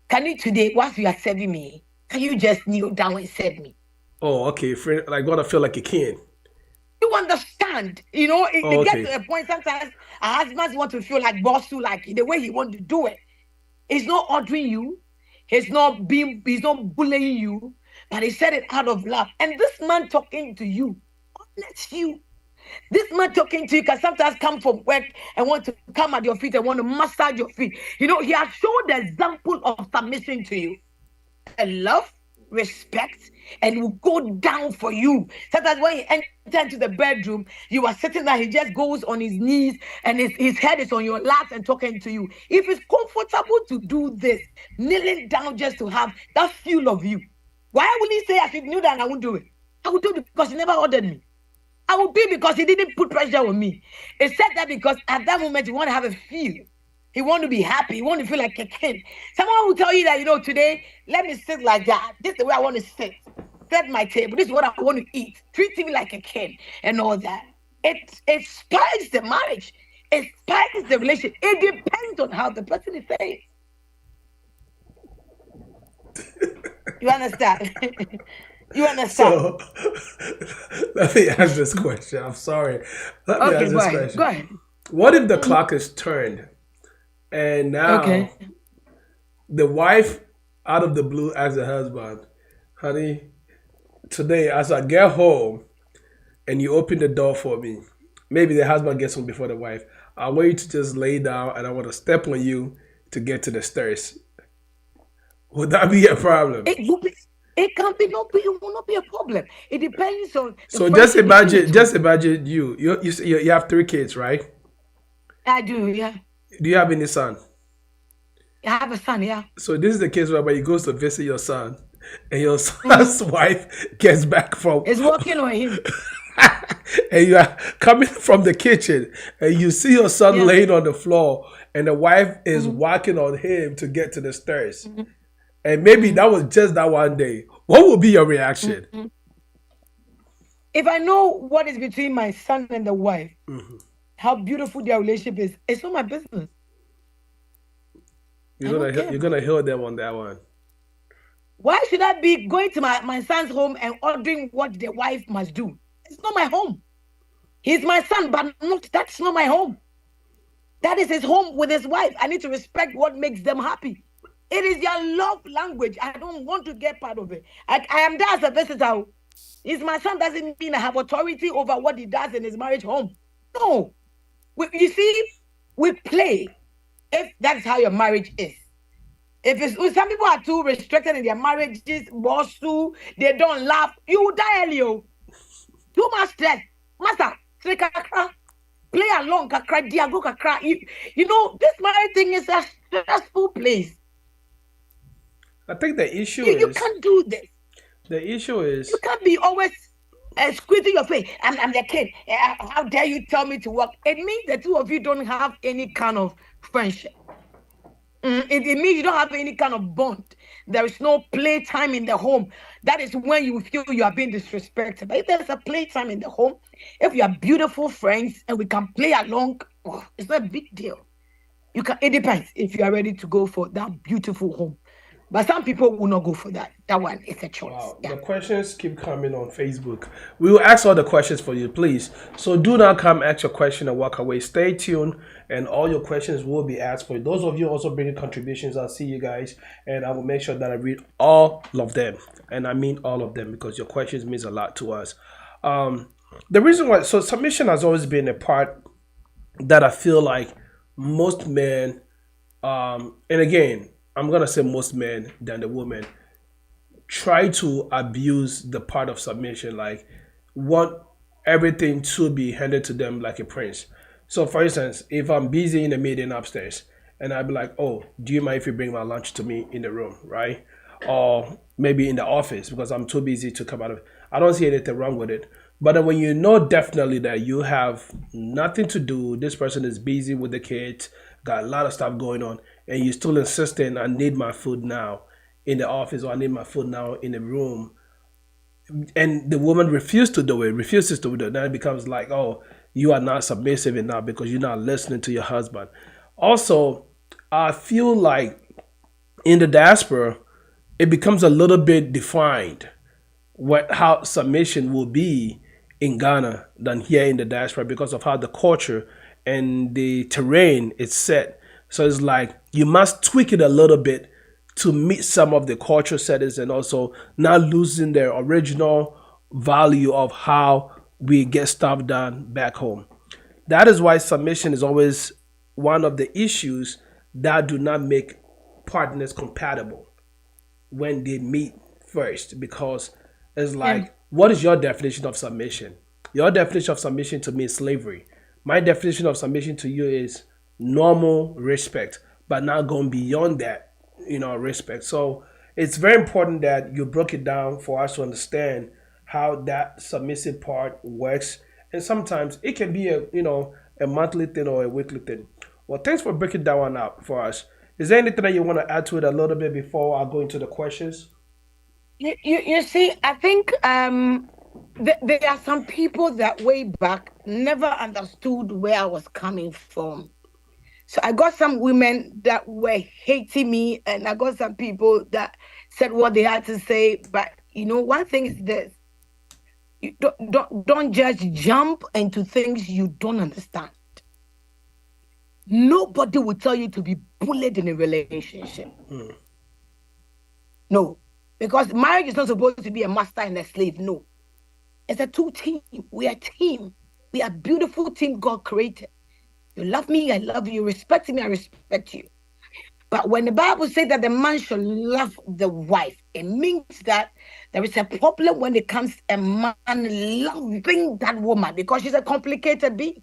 can you today, whilst you are serving me, can you just kneel down and serve me? Oh, okay. Like, gotta feel like a king. You understand? It gets to a point sometimes a husband want to feel like boss too, like the way he want to do it. He's not ordering you. He's not bullying you, but he said it out of love. And this man talking to you, honest you. This man talking to you can sometimes come from work and want to come at your feet and want to massage your feet. He has shown the example of submission to you. And love, respect, and will go down for you. Sometimes when you enter into the bedroom, you are sitting there, he just goes on his knees and his head is on your lap and talking to you. If it's comfortable to do this, kneeling down just to have that feel of you, why would he say I should kneel down? I won't do it. I will do it because he never ordered me. I will do it because he didn't put pressure on me. He said that because at that moment he want to have a feel. He want to be happy. He want to feel like a king. Someone will tell you that, today, let me sit like that. This is the way I want to sit. Set my table. This is what I want to eat. Treat me like a king and all that. It spikes the marriage. It spikes the relationship. It depends on how the person is saying. You understand? You understand? So, let me ask this question. I'm sorry. Let me ask this question. Go ahead. What if the clock is turned and now the wife out of the blue asks the husband, honey, today as I get home and you open the door for me, maybe the husband gets home before the wife, I want you to just lay down and I want to step on you to get to the stairs. Would that be a problem? It will be. It will not be a problem. It depends on. So just imagine you have 3 kids, right? I do, yeah. Do you have any son? I have a son, yeah. So this is the case where he goes to visit your son, and your son's wife gets back from. It's working on him. And you are coming from the kitchen, and you see your son laying on the floor, and the wife is walking on him to get to the stairs. And maybe that was just that one day. What would be your reaction? If I know what is between my son and the wife, how beautiful their relationship is, it's not my business. You're gonna heal them on that one. Why should I be going to my son's home and ordering what the wife must do? It's not my home. He's my son, but that's not my home. That is his home with his wife. I need to respect what makes them happy. It is their love language. I don't want to get part of it. I am there as a visitor. He's my son doesn't mean I have authority over what he does in his marriage home. No. You see, we play if that's how your marriage is. If some people are too restricted in their marriages, boss too, they don't laugh, you will die early. Too much stress. Master, play along, kakra. You know, this marriage thing is a stressful place. I think the issue is... You can't do this. The issue is... You can't be always squeezing your face. I'm the kid. How dare you tell me to work? It means the two of you don't have any kind of friendship. It means you don't have any kind of bond. There is no playtime in the home. That is when you feel you are being disrespected. But if there's a playtime in the home, if you are beautiful friends and we can play along, it's not a big deal. It depends if you are ready to go for that beautiful home. But some people will not go for that. That one is a choice. Wow, Yeah. the questions keep coming on Facebook. We will ask all the questions for you, please. So do not come ask your question and walk away. Stay tuned, and all your questions will be asked for you. Those of you also bringing contributions, I'll see you guys, and I will make sure that I read all of them, and I mean all of them because your questions means a lot to us. The reason why, so submission has always been a part that I feel like most men, and again, I'm gonna say most men than the women try to abuse the part of submission, like want everything to be handed to them like a prince. So, for instance, if I'm busy in the meeting upstairs and I'd be like, oh, do you mind if you bring my lunch to me in the room, right? Or maybe in the office because I'm too busy to come out of it. I don't see anything wrong with it. But then when you know definitely that you have nothing to do, this person is busy with the kids, got a lot of stuff going on, and you still insisting, I need my food now in the office or I need my food now in the room, and the woman refuses to do it, then it becomes like, oh, you are not submissive enough because you're not listening to your husband. Also, I feel like in the diaspora, it becomes a little bit defined what how submission will be in Ghana than here in the diaspora because of how the culture and the terrain is set. So it's like you must tweak it a little bit to meet some of the culture settings and also not losing their original value of how we get stuff done back home. That is why submission is always one of the issues that do not make partners compatible when they meet first, because it's Yeah. like, what is your definition of submission? Your definition of submission to me is slavery. My definition of submission to you is normal respect, but not going beyond that, respect. So it's very important that you broke it down for us to understand how that submissive part works. And sometimes it can be a monthly thing or a weekly thing. Well, thanks for breaking that one up for us. Is there anything that you want to add to it a little bit before I go into the questions? You see, I think there are some people that way back never understood where I was coming from. So I got some women that were hating me, and I got some people that said what they had to say. But one thing is this: you don't just jump into things you don't understand. Nobody will tell you to be bullied in a relationship. No, because marriage is not supposed to be a master and a slave. No, it's a two team. We are a team. We are a beautiful team God created. You love me, I love you. You respect me, I respect you. But when the Bible says that the man should love the wife, it means that there is a problem when it comes a man loving that woman because she's a complicated being.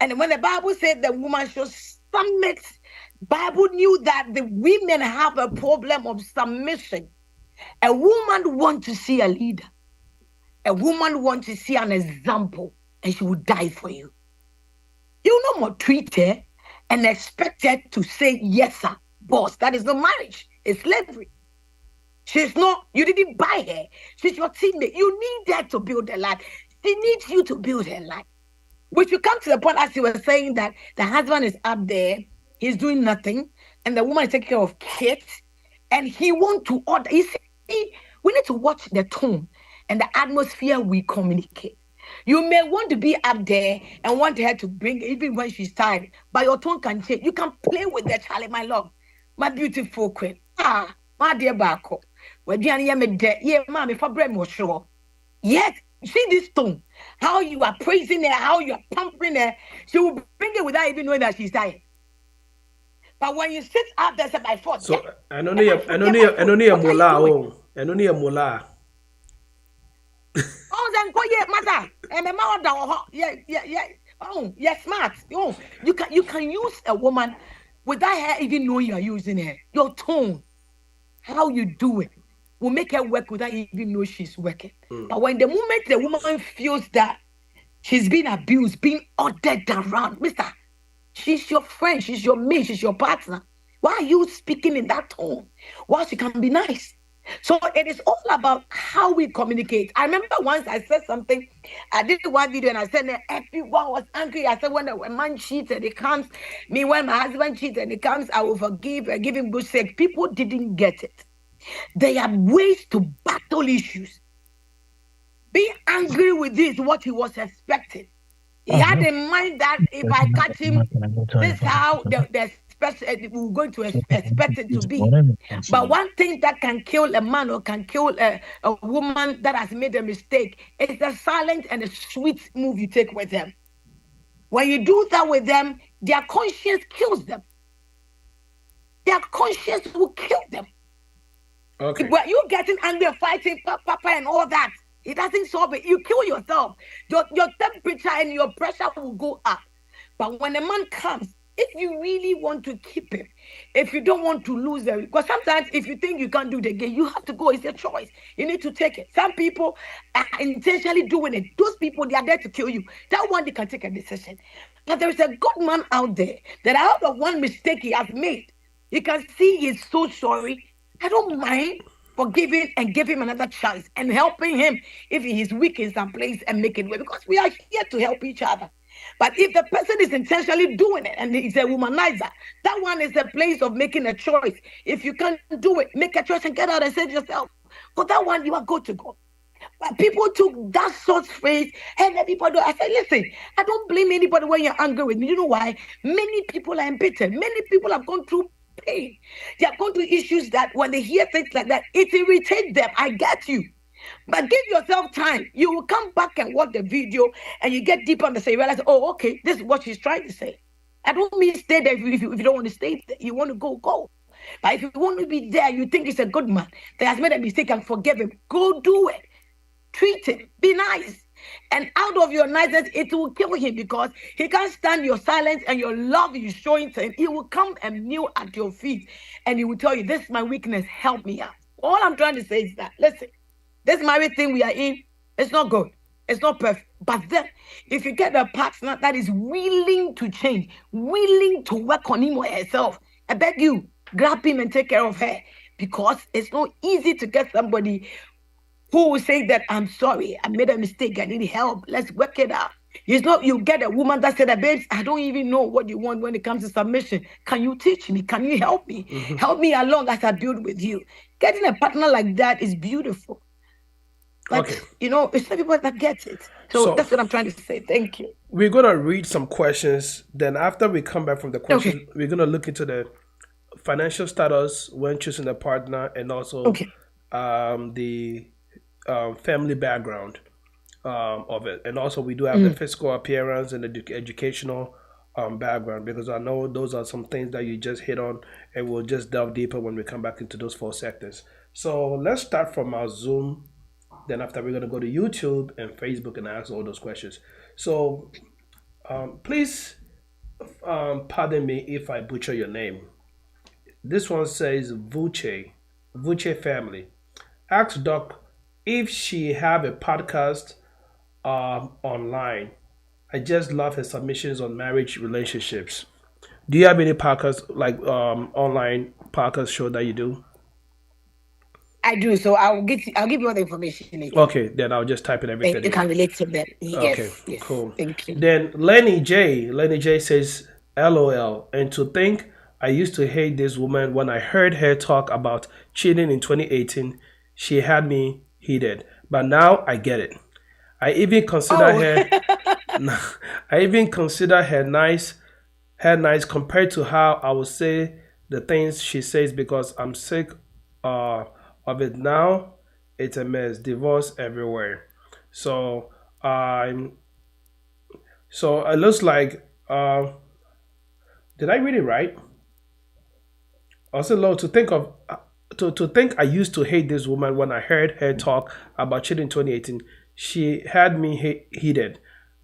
And when the Bible said the woman should submit, Bible knew that the women have a problem of submission. A woman wants to see a leader. A woman wants to see an example, and she will die for you. You no more treat her and expect her to say, yes, sir, boss. That is not marriage. It's slavery. She's not, you didn't buy her. She's your teammate. You need her to build her life. She needs you to build her life. Which you come to the point, as you were saying, that the husband is up there, he's doing nothing, and the woman is taking care of kids, and he wants to order. You see, we need to watch the tone and the atmosphere we communicate. You may want to be up there and want her to bring, even when she's tired, but your tone can change. You can play with that, Charlie, my love, my beautiful queen. My dear Bako. Yeah, mommy, for bread was sure. Yet, see this tone, how you are praising her, how you are pampering her. She will bring it without even knowing that she's tired. But when you sit up there, say by force. So I don't need a mola. Oh, then go matter. And the mother, yeah. Oh, yeah, smart. Oh, you can use a woman without her even knowing you are using her. Your tone, how you do it, will make her work without even know she's working. But when the moment the woman feels that she's being abused, being ordered around, mister, she's your friend, she's your mate, she's your partner. Why are you speaking in that tone? Well, she can be nice. So it is all about how we communicate. I remember once I said something, I did one video and I said that everyone was angry. I said, when a man cheats and it comes, me, when my husband cheats and it comes, I will forgive and give him good sex. People didn't get it. There are ways to battle issues. Being angry with this, what he was expecting. He had in mind that if I catch him, this is how the we're going to expect it to be. But one thing that can kill a man or can kill a woman that has made a mistake is the silent and the sweet move you take with them. When you do that with them, their conscience kills them. Their conscience will kill them. Okay. But you getting angry, fighting, papa, and all that, it doesn't solve it. You kill yourself. Your temperature and your pressure will go up. But when a man comes, if you really want to keep him, if you don't want to lose them, because sometimes if you think you can't do it again, you have to go. It's a choice. You need to take it. Some people are intentionally doing it. Those people, they are there to kill you. That one, they can take a decision. But there is a good man out there that out of one mistake he has made, you can see he's so sorry. I don't mind forgiving and give him another chance and helping him if he is weak in some place and make it work, because we are here to help each other. But if the person is intentionally doing it and he's a womanizer, that one is a place of making a choice. If you can't do it, make a choice and get out and save yourself. For that one, you are good to go. But people took that short phrase and then people do. I said, listen, I don't blame anybody when you're angry with me. You know why? Many people are embittered. Many people have gone through pain. They are going through issues that when they hear things like that, it irritates them. I get you. But give yourself time. You will come back and watch the video and you get deeper and say, you realize, oh, okay, this is what she's trying to say. I don't mean stay there if you don't want to stay there. You want to go. But if you want to be there, you think he's a good man that has made a mistake and forgive him, go do it. Treat him. Be nice. And out of your niceness, it will kill him because he can't stand your silence and your love you're showing to him. He will come and kneel at your feet and he will tell you, this is my weakness. Help me out. All I'm trying to say is that, listen, this married thing we are in, it's not good. It's not perfect. But then, if you get a partner that is willing to change, willing to work on him or herself, I beg you, grab him and take care of her. Because it's not easy to get somebody who will say that, I'm sorry, I made a mistake, I need help, let's work it out. It's not you get a woman that said, babes, I don't even know what you want when it comes to submission. Can you teach me? Can you help me? Mm-hmm. Help me along as I build with you. Getting a partner like that is beautiful. But, okay. It's not people that get it. So that's what I'm trying to say. Thank you. We're going to read some questions. Then after we come back from the questions, we're going to look into the financial status when choosing a partner and also the family background of it. And also we do have the physical appearance and the educational background, because I know those are some things that you just hit on, and we'll just delve deeper when we come back into those 4 sectors. So let's start from our Zoom. Then after, we're going to go to YouTube and Facebook and ask all those questions. So please pardon me if I butcher your name. This one says Vuche family. Ask Doc if she have a podcast online. I just love her submissions on marriage relationships. Do you have any podcasts, like online podcast show that you do? I do, so I'll give you all the information later. Okay, then I'll just type in everything. You can relate to them. Yes, okay, yes. Cool. Thank you. Then Lenny J says, LOL. And to think I used to hate this woman when I heard her talk about cheating in 2018. She had me heated, but now I get it. I even consider her nice compared to how I would say the things she says, because I'm sick of it now. It's a mess. Divorce everywhere. So it looks like did I read it right? Also, Lord, to think I used to hate this woman when I heard her talk about cheating in 2018. She had me heated,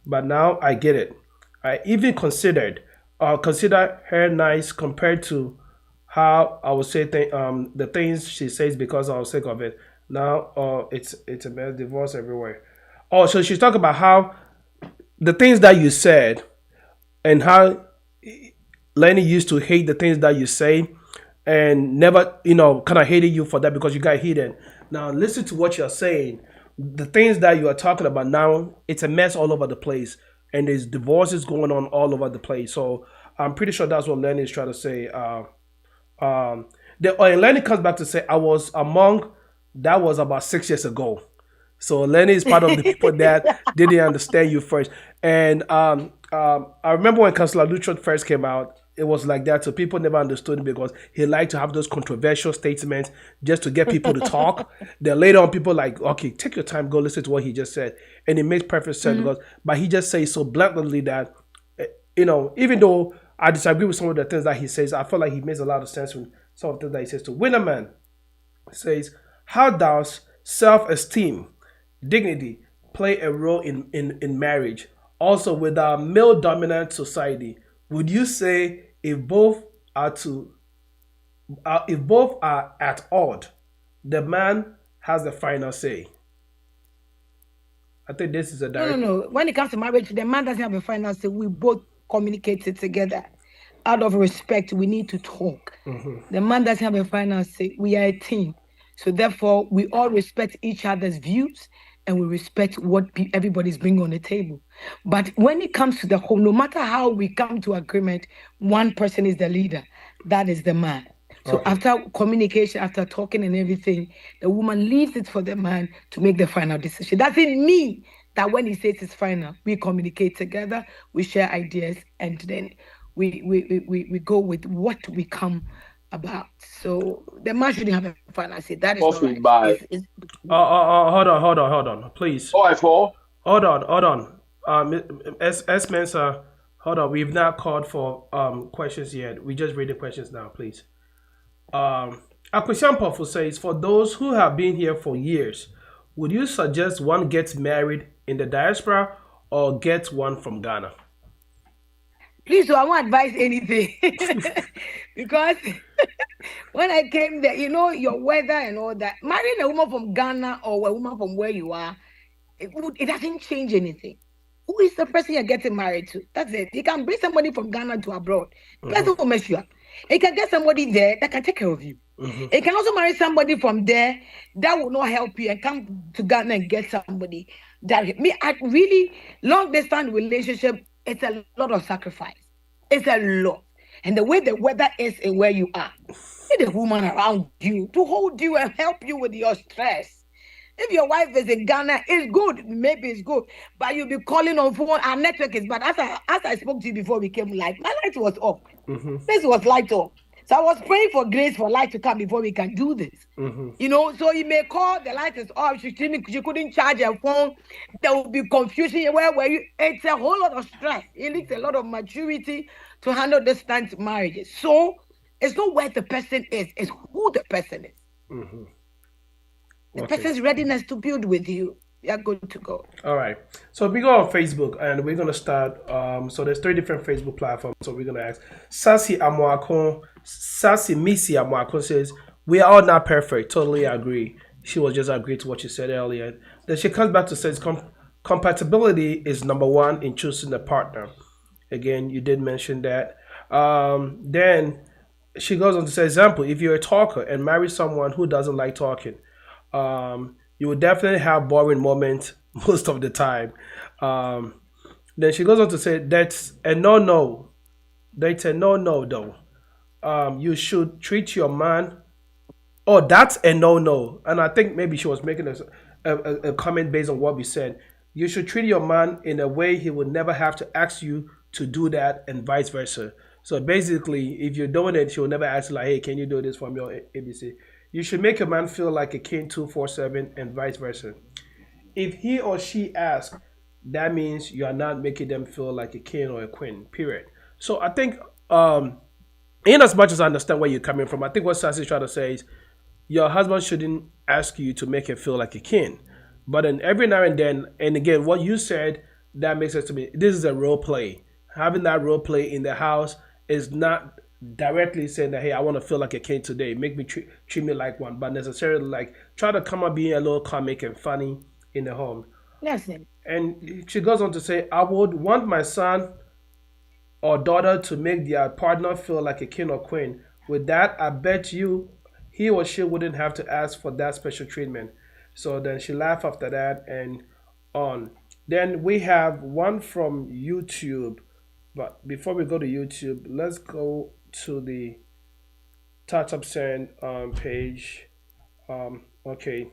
but now I get it. I even consider her nice compared to how I would say the things she says, because I was sick of it. Now it's a mess. Divorce everywhere. Oh, so she's talking about how the things that you said and how Lenny used to hate the things that you say. and never, kind of hated you for that because you got hidden. Now listen to what you're saying. The things that you are talking about now, it's a mess all over the place, and there's divorces going on all over the place. So I'm pretty sure that's what Lenny is trying to say. And Lenny comes back to say, I was among, that was about 6 years ago. So Lenny is part of the people that didn't understand you first. And I remember when Councilor Luchon first came out, it was like that. So people never understood him because he liked to have those controversial statements just to get people to talk. Then later on, people like, okay, take your time, go listen to what he just said. And it makes perfect sense but he just says so blatantly that, even though I disagree with some of the things that he says, I feel like he makes a lot of sense with some of the things that he says. To win a man, says, how does self-esteem, dignity play a role in marriage? Also, with our male-dominant society, would you say if both are at odd, the man has the final say? I think this is a direct. No. When it comes to marriage, the man doesn't have a final say. We both communicate it together. Out of respect, we need to talk. The man doesn't have a final say. We are a team. So therefore, we all respect each other's views and we respect what everybody's bringing on the table. But when it comes to the whole, no matter how we come to agreement, one person is the leader. That is the man. So after communication, after talking and everything, the woman leaves it for the man to make the final decision. Doesn't mean that when he says it's final, we communicate together, we share ideas, and then we go with what we come about. So the man shouldn't have a final say. That is not right. Hold on, please. Hold on. S Mensa, hold on. We've not called for questions yet. We just read the questions now, please. Akwesian Pofu says, for those who have been here for years, would you suggest one gets married in the diaspora or get one from Ghana? Please, I won't advise anything because when I came there, your weather and all that, marrying a woman from Ghana or a woman from where you are, it doesn't change anything. Who is the person you're getting married to? That's it. You can bring somebody from Ghana to abroad. That's what will mess you up. You can get somebody there that can take care of you. You can also marry somebody from there that will not help you and come to Ghana and get somebody that I really long distance relationship. It's a lot of sacrifice. It's a lot. And the way the weather is and where you are, need a woman around you to hold you and help you with your stress. If your wife is in Ghana, it's good. Maybe it's good. But you'll be calling on phone. Our network is bad. As I spoke to you before we came live, my light was off. This was light off. So I was praying for grace for light to come before we can do this. So you may call, the light is off. She couldn't charge her phone. There will be confusion. Where were you? It's a whole lot of stress. It needs a lot of maturity to handle distant marriages. So it's not where the person is, it's who the person is. The person's readiness to build with you. You're good to go. All right. So we go on Facebook and we're going to start. So there's 3 different Facebook platforms. So we're going to ask. Sassy Missy Amwakon says, we are all not perfect. Totally agree. She was just agreeing to what you said earlier. Then she comes back to say compatibility is number 1 in choosing a partner. Again, you did mention that. Then she goes on to say, example, if you're a talker and marry someone who doesn't like talking, you will definitely have boring moments most of the time. Then she goes on to say that's a no. That's a no though. You should treat your man. Oh, that's a no. And I think maybe she was making a comment based on what we said. You should treat your man in a way he would never have to ask you to do that, and vice versa. So basically, if you're doing it, she will never ask you like, hey, can you do this for me or ABC? You should make a man feel like a king 247 and vice versa. If he or she asks, that means you are not making them feel like a king or a queen, period. So I think, in as much as I understand where you're coming from, I think what Sassy is trying to say is your husband shouldn't ask you to make him feel like a king. But then every now and then, and again, what you said, that makes sense to me. This is a role play. Having that role play in the house is not directly saying that, hey, I want to feel like a king today, make me treat me like one, but necessarily like try to come up being a little comic and funny in the home. That's it. And she goes on to say, I would want my son or daughter to make their partner feel like a king or queen, With that, I bet you he or she wouldn't have to ask for that special treatment. So then she laughed after that and on. Then we have one from YouTube. But before we go to YouTube, let's go to the Touch Up Send page. Okay,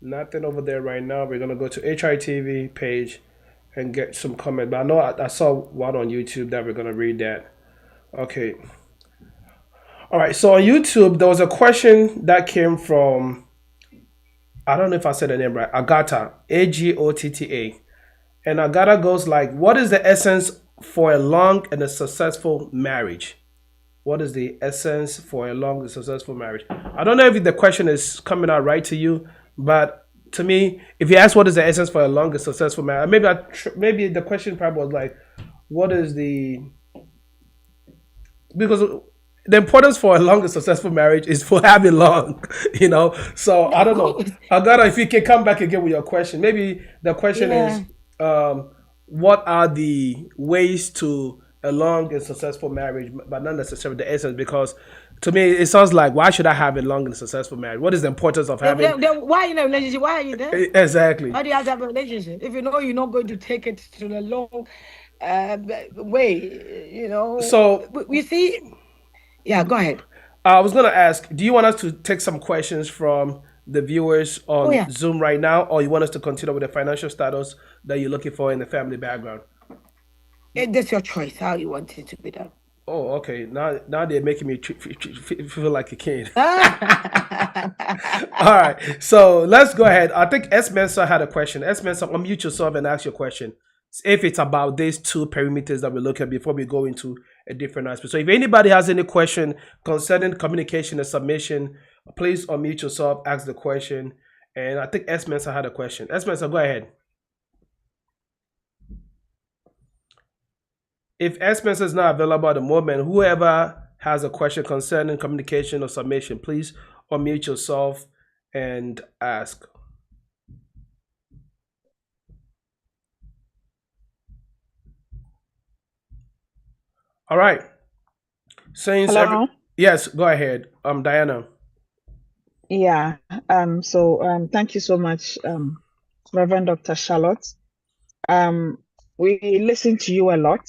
nothing over there right now. We're gonna go to HITV page and get some comment. But I know I saw one on YouTube that we're gonna read that. Okay. All right. So on YouTube, there was a question that came from, I don't know if I said the name right, Agata, Agotta. And Agata goes like, what is the essence for a long and a successful marriage? What is the essence for a long and successful marriage? I don't know if the question is coming out right to you, but to me, if you ask what is the essence for a long and successful marriage, maybe the question probably was like, what is the, because the importance for a long and successful marriage is for having long, So I don't know. Agata, if you can come back again with your question, maybe the question is, what are the ways to a long and successful marriage, but not necessarily the essence? Because to me, it sounds like, why should I have a long and successful marriage? What is the importance of having? Then why are you in a relationship? Why are you there? Exactly. Why do you have to have a relationship if you know you're not going to take it to the long way? So we see. Yeah, go ahead. I was gonna ask, do you want us to take some questions from the viewers on Zoom right now, or you want us to continue with the financial status that you're looking for in the family background? That's your choice, how you want it to be done. Oh, okay. Now they're making me feel like a kid. All right. So let's go ahead. I think S. Mensa had a question. S. Mensa, unmute yourself and ask your question. If it's about these two perimeters that we look at before we go into a different aspect. So if anybody has any question concerning communication and submission, please unmute yourself, ask the question. And I think S. Mensa had a question. S. Mensa, go ahead. If S. Mensa is not available at the moment, whoever has a question concerning communication or submission, please unmute yourself and ask. All right. Hello? Yes, go ahead. Diana. Yeah. So thank you so much, Reverend Dr. Charlotte. We listen to you a lot,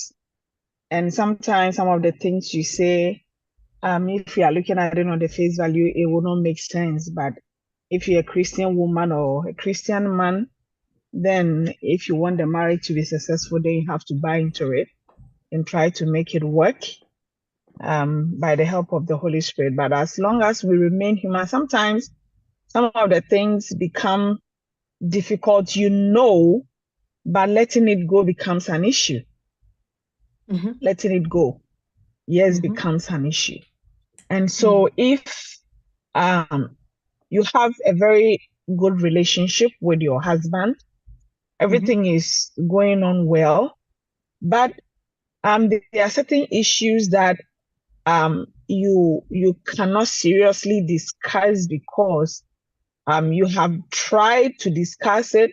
and sometimes some of the things you say, if you are looking at it on the face value, it will not make sense. But if you're a Christian woman or a Christian man, then if you want the marriage to be successful, then you have to buy into it and try to make it work by the help of the Holy Spirit. But as long as we remain human, sometimes some of the things become difficult, but letting it go becomes an issue. Mm-hmm. Letting it go, becomes an issue. And so if you have a very good relationship with your husband, everything is going on well, but there are certain issues that you cannot seriously discuss because you have tried to discuss it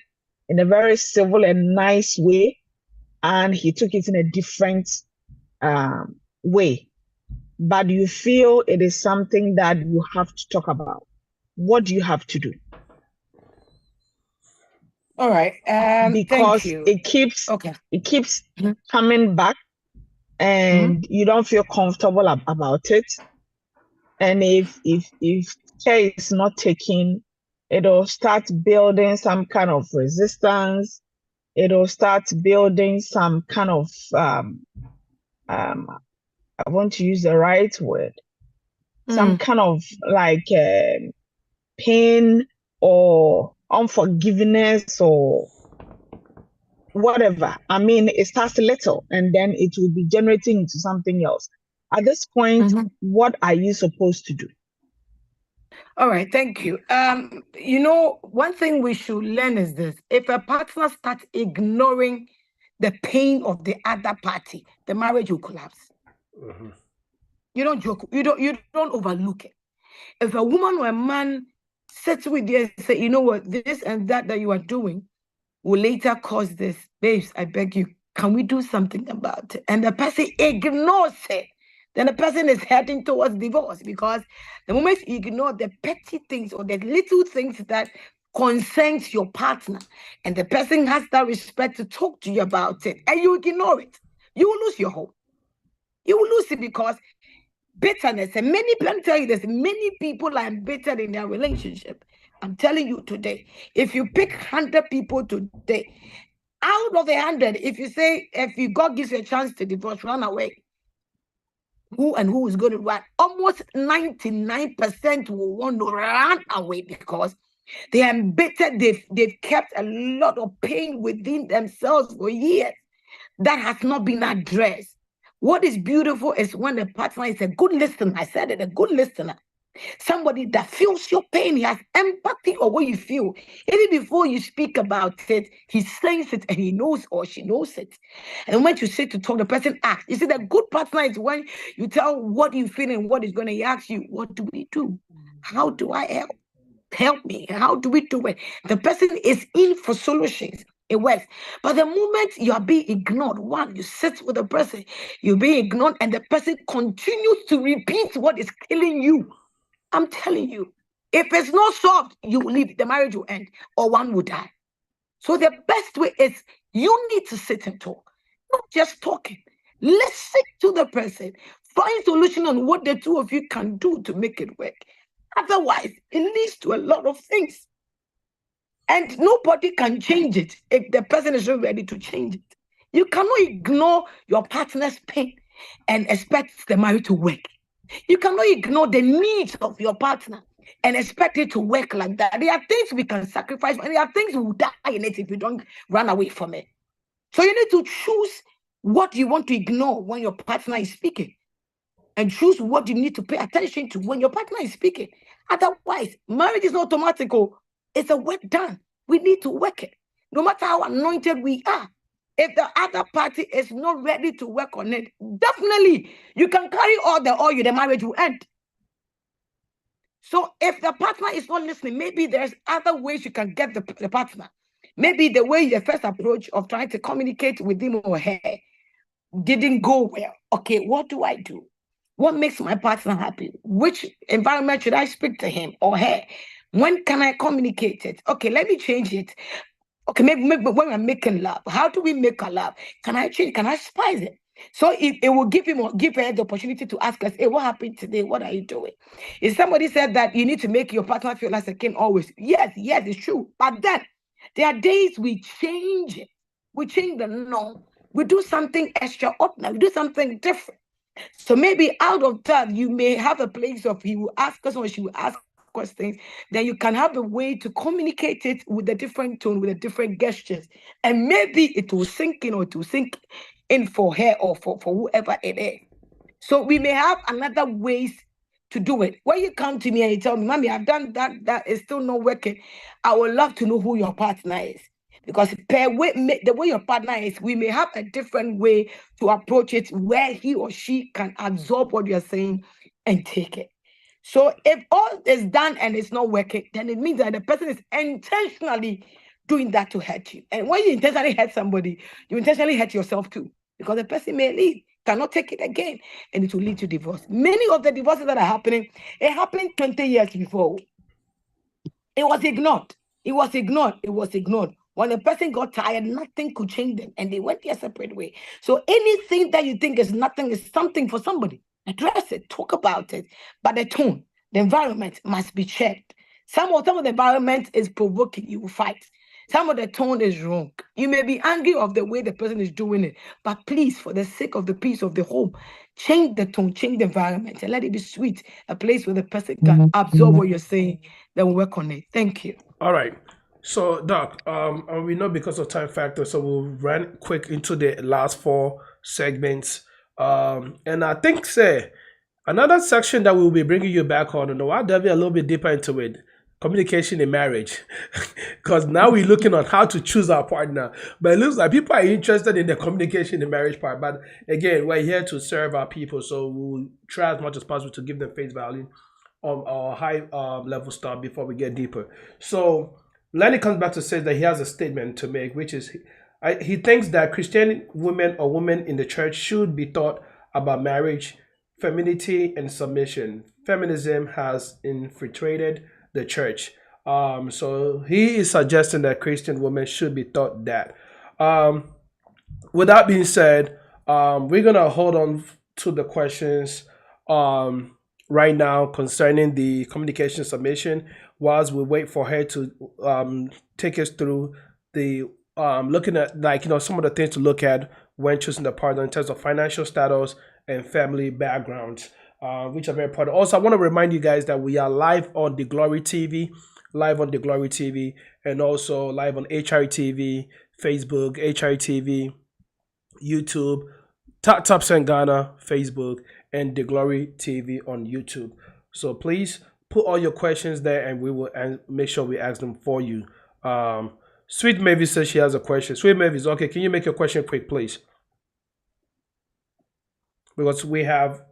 in a very civil and nice way, and he took it in a different way. But you feel it is something that you have to talk about. What do you have to do? All right. Because thank you. it keeps coming back, and you don't feel comfortable about it. And if care is not taken, it'll start building some kind of resistance. It'll start building some kind of I want to use the right word, some kind of like pain or unforgiveness or whatever. I mean, it starts little and then it will be generating into something else. At this point, what are you supposed to do? All right, thank you. One thing we should learn is this: if a partner starts ignoring the pain of the other party, the marriage will collapse. You don't joke. You don't overlook it. If a woman or a man sits with you and say, you know what, this and that you are doing will later cause this, babes, I beg you, can we do something about it? And the person ignores it. then the person is heading towards divorce, because the moment you ignore the petty things or the little things that concerns your partner, and the person has that respect to talk to you about it, and you ignore it, you will lose your hope. You will lose it, because bitterness, and let me tell you this, many people are embittered in their relationship. I'm telling you today, if you pick 100 people today, out of 100, if God gives you a chance to divorce, run away. Who is going to run? Almost 99% will want to run away, because they are embittered. They've kept a lot of pain within themselves for years that has not been addressed. What is beautiful is when the partner is a good listener. I said it, a good listener. Somebody that feels your pain. He has empathy of what you feel. Even before you speak about it, he senses it and he knows, or she knows it. And when you say to talk, the person asks. You see, the good partner is when you tell what you feel and what is going to. He asks you, what do we do? How do I help? Help me. How do we do it? The person is in for solutions. It works. But the moment you are being ignored, one, you sit with the person, you're being ignored, and the person continues to repeat what is killing you. I'm telling you, if it's not solved, you will leave. The marriage will end, or one will die. So the best way is you need to sit and talk, not just talking. Listen to the person. Find solution on what the two of you can do to make it work. Otherwise, it leads to a lot of things. And nobody can change it if the person is not ready to change it. You cannot ignore your partner's pain and expect the marriage to work. You cannot ignore the needs of your partner and expect it to work like that. There are things we can sacrifice, and there are things we will die in it if you don't run away from it. So you need to choose what you want to ignore when your partner is speaking, and choose what you need to pay attention to when your partner is speaking. Otherwise, marriage is not automatic. It's a work done. We need to work it. No matter how anointed we are, if the other party is not ready to work on it, definitely you can carry all the oil, the marriage will end. So if the partner is not listening, maybe there's other ways you can get the partner. Maybe the way the first approach of trying to communicate with him or her didn't go well. Okay, what do I do? What makes my partner happy? Which environment should I speak to him or her? When can I communicate it? Okay, let me change it. Okay, maybe when we're making love, how do we make a love? Can I change? Can I spice it? So it will give him or give her the opportunity to ask us, hey, what happened today? What are you doing? If somebody said that you need to make your partner feel like a king always, yes, it's true. But then there are days we change it. We change the norm. We do something extraordinary. We do something different. So maybe out of that, you may have a place of he will ask us or she will ask questions. Then you can have a way to communicate it with a different tone, with a different gestures. And maybe it will sink in, or it will sink in for her or for whoever it is. So we may have another ways to do it. When you come to me and you tell me, Mommy, I've done that is still not working, I would love to know who your partner is. Because the way your partner is, we may have a different way to approach it where he or she can absorb what you're saying and take it. So if all is done and it's not working, then it means that the person is intentionally doing that to hurt you. And when you intentionally hurt somebody, you intentionally hurt yourself too. Because the person may leave, cannot take it again, and it will lead to divorce. Many of the divorces that are happening, it happened 20 years before. It was ignored. When the person got tired, nothing could change them, and they went their separate way. So anything that you think is nothing is something for somebody. Address it, talk about it. But the tone, the environment must be checked. Some of the environment is provoking, you will fight. Some of the tone is wrong. You may be angry of the way the person is doing it, but please, for the sake of the peace of the home, change the tone, change the environment, and let it be sweet, a place where the person can absorb what you're saying, then work on it. Thank you. All right. So, Doc, we know because of time factor, so we'll run quick into the last 4 segments. And I think, say, another section that we'll be bringing you back on, and I'll delve a little bit deeper into it, communication in marriage. Because now we're looking at how to choose our partner. But it looks like people are interested in the communication in marriage part. But again, we're here to serve our people, so we'll try as much as possible to give them face value on our high level stuff before we get deeper. So Lenny comes back to say that he has a statement to make, which is he thinks that Christian women or women in the church should be taught about marriage femininity and submission. Feminism has infiltrated the church. So he is suggesting that Christian women should be taught that. Um, with that being said, we're gonna hold on to the questions right now concerning the communication submission, whilst we wait for her to take us through the looking at, like, some of the things to look at when choosing the partner in terms of financial status and family backgrounds, which are very important. Also, I want to remind you guys that we are live on the Glory TV, and also live on HRTV, Facebook, HRTV, YouTube, Top Ghana, Facebook, and The Glory TV on YouTube. So please put all your questions there, and we will make sure we ask them for you. Sweet Mavis says she has a question. Sweet Mavis, okay, can you make your question quick, please? Because we have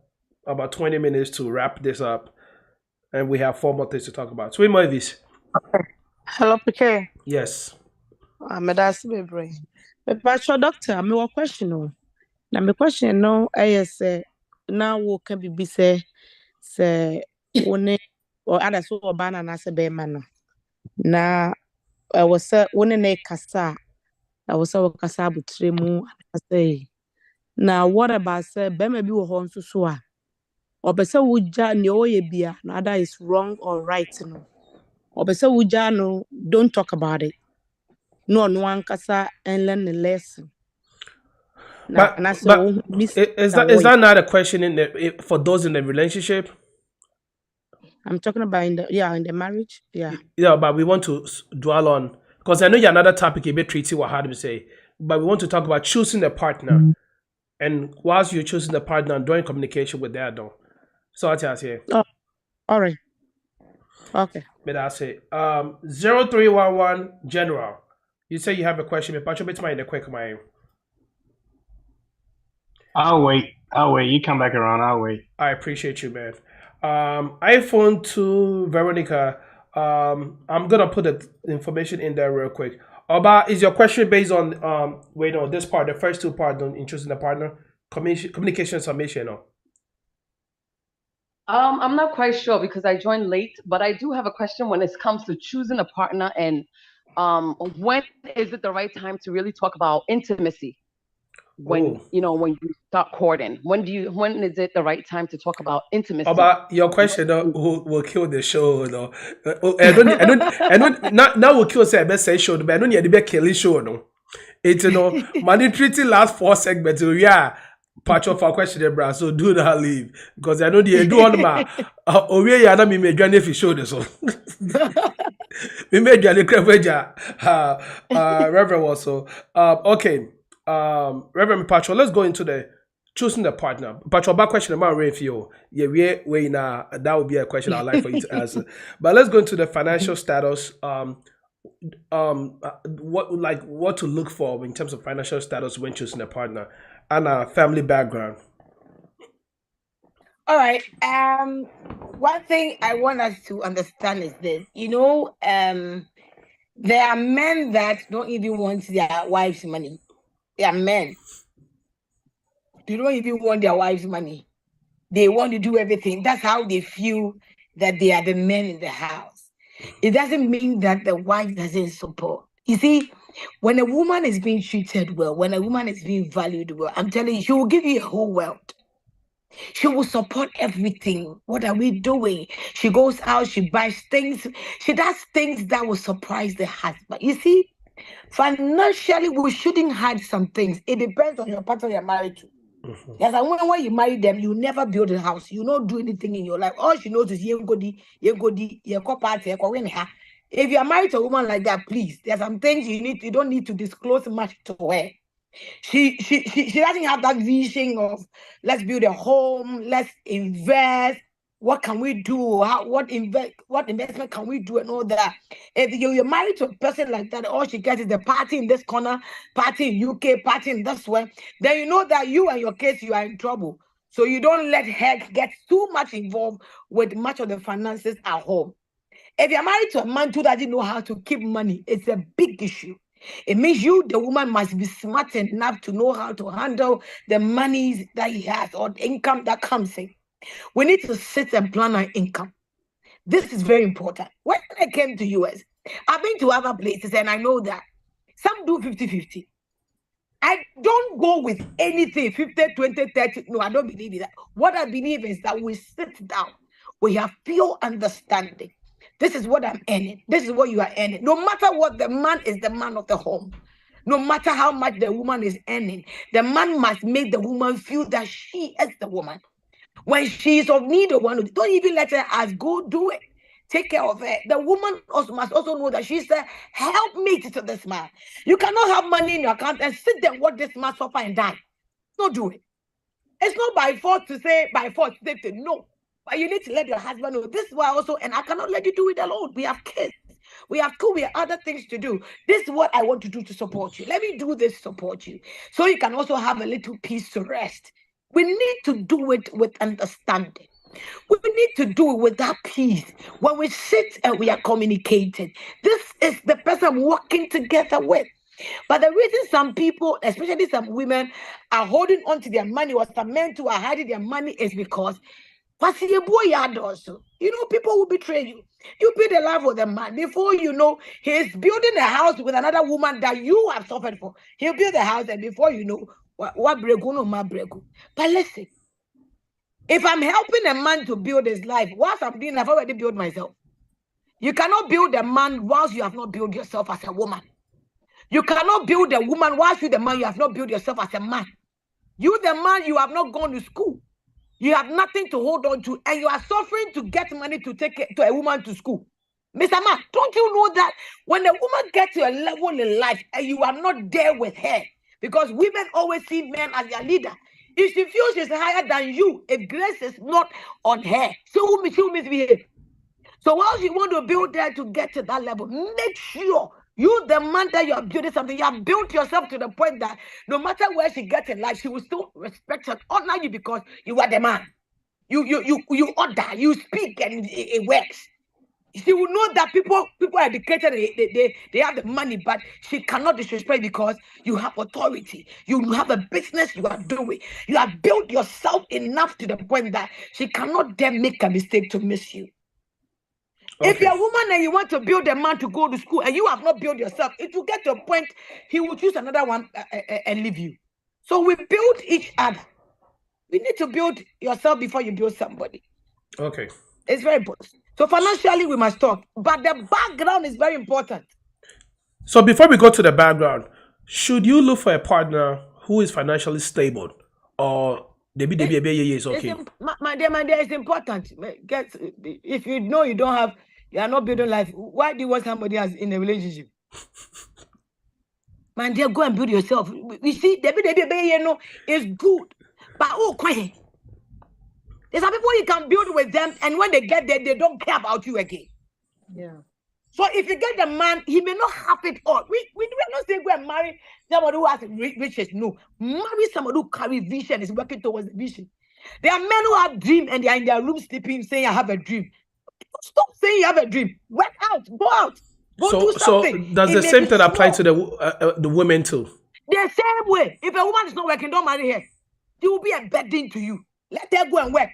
about 20 minutes to wrap this up, and we have 4 more things to talk about. Sweet Mavis. Hello, PK. Yes. Medasi bebre. But your doctor, me wa question no. Na me question no, say now wo can be say one or other so bana na se be man no. Na I was say one ne kasa. I was say kasa butre mu say. Now what about say be me bi wo ho nso so a. Obese wuja ne oye bia na that is wrong or right no. Obese wuja no, don't talk about it. No one kasa and learn the lesson. But is that not a question for those in the relationship? I'm talking about in the marriage. Yeah. Yeah, but we want to dwell on, because I know you're another topic a bit tricky, what hard to say, but we want to talk about choosing a partner, and whilst you're choosing the partner and doing communication with that, though. So I tell you. Oh, all right. Okay. But I say 0311 General. You say you have a question, but Pacho bit in the quick mind. I'll wait. You come back around. I'll wait. I appreciate you, man. iPhone 2, Veronica. I'm gonna put the information in there real quick. Oba, is your question based on this part, the first 2 parts on choosing the partner, communication submission, or? I'm not quite sure because I joined late, but I do have a question when it comes to choosing a partner, and when is it the right time to really talk about intimacy? When when you start courting, when is it the right time to talk about intimacy? About your question will kill the show, no. I don't now will kill say best say show, but I don't need to be kill show, no. It's money treaty last 4 segments. Yeah. Patch of our question, bro. So do not leave, because I know they do on my ya na me medwane if you show this one. Me medwane kreveja. Reverend also. Okay. Reverend Pacho, let's go into the choosing the partner. Pacho, back question about Rayfio. Yeah, we now that would be a question I'd like for you to answer. But let's go into the financial status. What to look for in terms of financial status when choosing a partner, and a family background. All right. One thing I want us to understand is this. There are men that don't even want their wives' money. They are men. They don't even want their wives' money. They want to do everything. That's how they feel that they are the men in the house. It doesn't mean that the wife doesn't support. You see, when a woman is being treated well, when a woman is being valued well, I'm telling you, she will give you a whole world. She will support everything. What are we doing? She goes out, she buys things. She does things that will surprise the husband. You see, financially, we shouldn't hide some things. It depends on your partner you're married to. Yes, and when you marry them, you never build a house. You don't do anything in your life. All she knows is you go party, if you are married to a woman like that, please, there's some things you don't need to disclose much to her. She doesn't have that vision of let's build a home, let's invest. What can we do? What investment can we do and all that? If you're married to a person like that, all she gets is the party in this corner, party in UK, party in this one, then you know that you and your kids, you are in trouble. So you don't let her get too much involved with much of the finances at home. If you're married to a man who doesn't know how to keep money, it's a big issue. It means you, the woman, must be smart enough to know how to handle the monies that he has or the income that comes in. We need to sit and plan our income. This is very important. When I came to US, I've been to other places and I know that some do 50-50. I don't go with anything 50, 20, 30. No, I don't believe in that. What I believe is that we sit down, we have pure understanding. This is what I'm earning. This is what you are earning. No matter what, the man is the man of the home. No matter how much the woman is earning, the man must make the woman feel that she is the woman. When she is of need of one, don't even let her ask, go do it. Take care of her. The woman also must also know that she's a helpmate to this man. You cannot have money in your account and sit there and watch this man suffer and die. Don't do it. It's not by force to say, by force, no. But you need to let your husband know. This is why also, and I cannot let you do it alone. We have kids. We have school. We have other things to do. This is what I want to do to support you. Let me do this to support you. So you can also have a little peace to rest. We need to do it with understanding. We need to do it with that peace. When we sit and we are communicating, this is the person I'm working together with. But the reason some people, especially some women, are holding on to their money, or some men too are hiding their money, is because you know, people will betray you. You build a life with a man. Before you know, he's building a house with another woman that you have suffered for. He'll build a house, and before you know, what bregu no ma bregu. But listen, if I'm helping a man to build his life, whilst I'm doing, I've already built myself. You cannot build a man whilst you have not built yourself as a woman. You cannot build a woman whilst you, the man, you have not built yourself as a man. You, the man, you have not gone to school. You have nothing to hold on to, and you are suffering to get money to take to a woman to school. Mr. Man, don't you know that when a woman gets to a level in life and you are not there with her, because women always see men as their leader. If she feels she's higher than you, if grace is not on her, she will misbehave. So while you want to build there to get to that level, make sure you, the man that you are building something, you have built yourself to the point that no matter where she gets in life, she will still respect and honor you because you are the man. You order, you speak, and it works. She will know that people are educated, they have the money, but she cannot disrespect because you have authority. You have a business you are doing. You have built yourself enough to the point that she cannot then make a mistake to miss you. Okay. If you're a woman and you want to build a man to go to school and you have not built yourself, it will get to a point he will choose another one and leave you. So we build each other. We need to build yourself before you build somebody. Okay. It's very important. So financially, we must talk. But the background is very important. So before we go to the background, should you look for a partner who is financially stable, or is okay? My dear, it's important. If you know you are not building life, why do you want somebody else in a relationship? My dear, go and build yourself. You see, the is good. But quiet. There's some people you can build with them, and when they get there, they don't care about you again. Yeah. So if you get the man, he may not have it all. We not say go and marry somebody who has riches. No, marry somebody who carry vision, is working towards the vision. There are men who have dream and they are in their room sleeping, saying, "I have a dream." Stop saying you have a dream. Work out, go out, go do something. So does the same thing apply to the women too? The same way. If a woman is not working, don't marry her. She will be a burden to you. Let her go and work.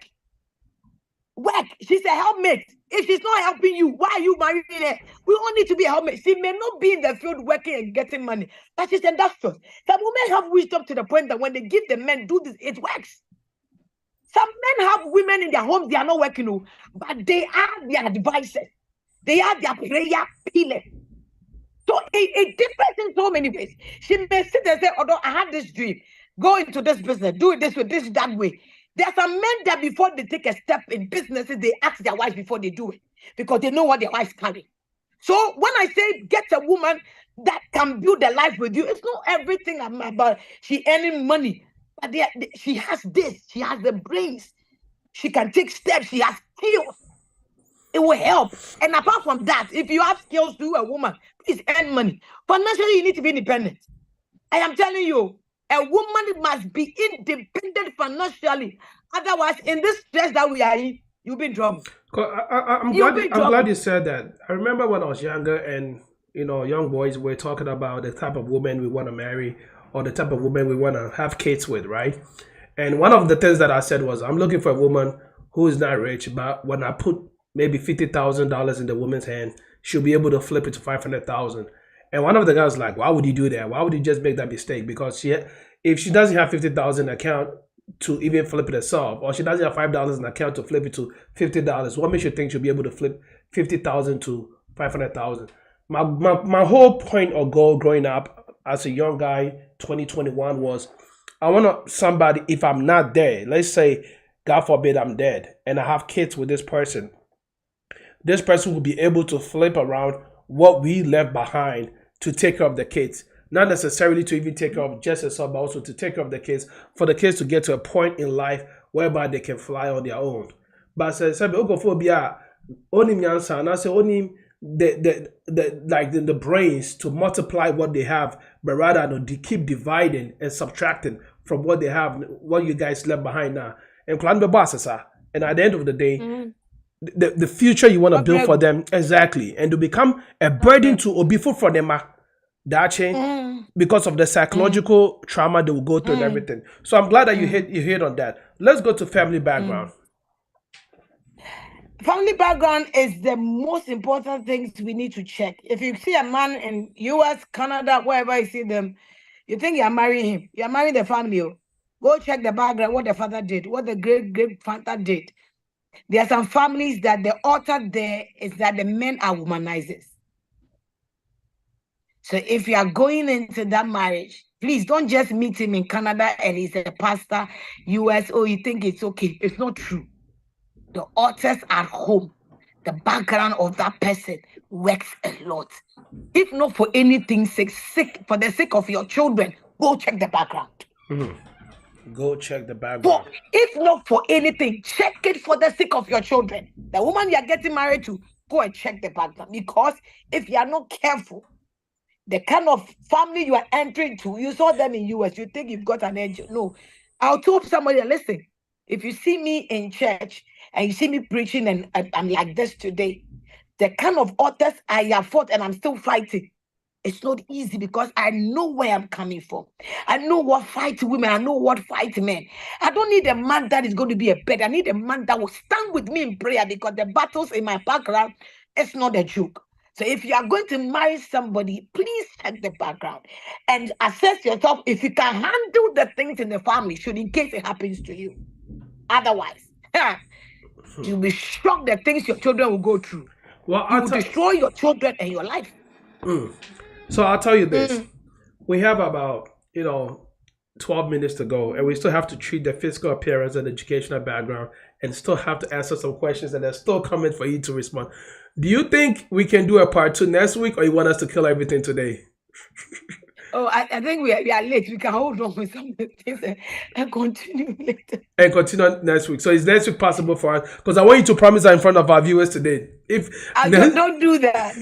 Work. She's a helpmate. If she's not helping you, why are you marrying her? We all need to be a helpmate. She may not be in the field working and getting money, but she's industrious. Some women have wisdom to the point that when they give the men do this, it works. Some men have women in their homes, they are not working, but they are their advisors. They are their prayer pillars. So it differs in so many ways. She may sit and say, although I have this dream, go into this business, do it this way, this that way. There are some men that before they take a step in businesses, they ask their wives before they do it because they know what their wives carry. So when I say get a woman that can build a life with you, it's not everything about she earning money, but she has this, she has the brains, she can take steps, she has skills. It will help. And apart from that, if you have skills to a woman, please earn money. Financially, you need to be independent. I am telling you, a woman must be independent financially. Otherwise, in this stress that we are in, you'll be in trouble. I'm glad you said that. I remember when I was younger and, young boys were talking about the type of woman we want to marry or the type of woman we want to have kids with, right? And one of the things that I said was, I'm looking for a woman who is not rich, but when I put maybe $50,000 in the woman's hand, she'll be able to flip it to 500,000. And one of the guys was like, why would you do that? Why would you just make that mistake? Because if she doesn't have 50,000 account to even flip it herself, or she doesn't have $5 in account to flip it to $50, what makes you think she'll be able to flip 50,000 to 500,000? My whole point or goal growing up as a young guy, 2021, was I want somebody, if I'm not there, let's say, God forbid I'm dead, and I have kids with this person will be able to flip around what we left behind to take care of the kids. Not necessarily to even take care of just herself, but also to take care of the kids, for the kids to get to a point in life whereby they can fly on their own. But only the brains to multiply what they have, but rather they keep dividing and subtracting from what they have, what you guys left behind now. And at the end of the day, the future you want to build for them, exactly, and to become a burden to or be food for them, because of the psychological trauma they will go through and everything. So I'm glad that you hit on that. Let's go to family background. Family background is the most important things we need to check. If you see a man in US, Canada, wherever you see them, you think you're marrying him. You're marrying the family. Go check the background, what the father did, what the great-great-father did. There are some families that the altar there is that the men are womanizers. So if you are going into that marriage, please don't just meet him in Canada and he's a pastor, US, or you think it's okay. It's not true. The altars at home, the background of that person works a lot. If not for anything, for the sake of your children, go check the background. Go check the background. If not for anything, check it for the sake of your children. The woman you are getting married to, go and check the background. Because if you are not careful, the kind of family you are entering to, you saw them in US, you think you've got an angel. No. I'll tell somebody, listen, if you see me in church and you see me preaching and I'm like this today, the kind of authors I have fought and I'm still fighting, it's not easy because I know where I'm coming from. I know what fight women. I know what fight men. I don't need a man that is going to be a bed. I need a man that will stand with me in prayer because the battles in my background, it's not a joke. So if you are going to marry somebody, please check the background and assess yourself if you can handle the things in the family, should in case it happens to you. Otherwise, you'll be shocked the things your children will go through. Well, you will destroy your children and your life. So I'll tell you this. We have about, 12 minutes to go, and we still have to treat the physical appearance and educational background and still have to answer some questions, and there's still coming for you to respond. Do you think we can do a part 2 next week, or you want us to kill everything today? Oh, I think we are late. We can hold on with some of the things and continue later. And continue next week. So is next week possible for us? Because I want you to promise that in front of our viewers today. Don't do that.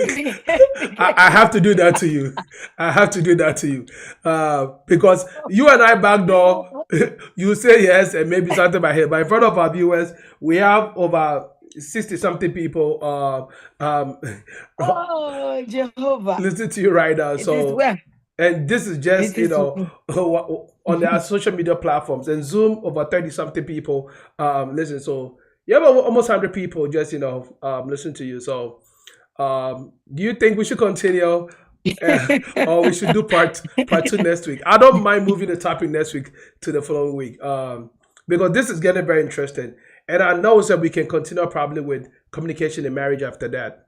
I have to do that to you. I have to do that to you. Because you and I backdoor, you say yes and maybe something by here. But in front of our viewers, we have over 60-something people oh, Jehovah. Listen to you right now. And this is just, on their social media platforms. And Zoom, over 30-something people listen. So you have almost 100 people just, listen to you. So do you think we should continue or we should do part 2 next week? I don't mind moving the topic next week to the following week because this is getting very interesting. And I know that we can continue probably with communication in marriage after that.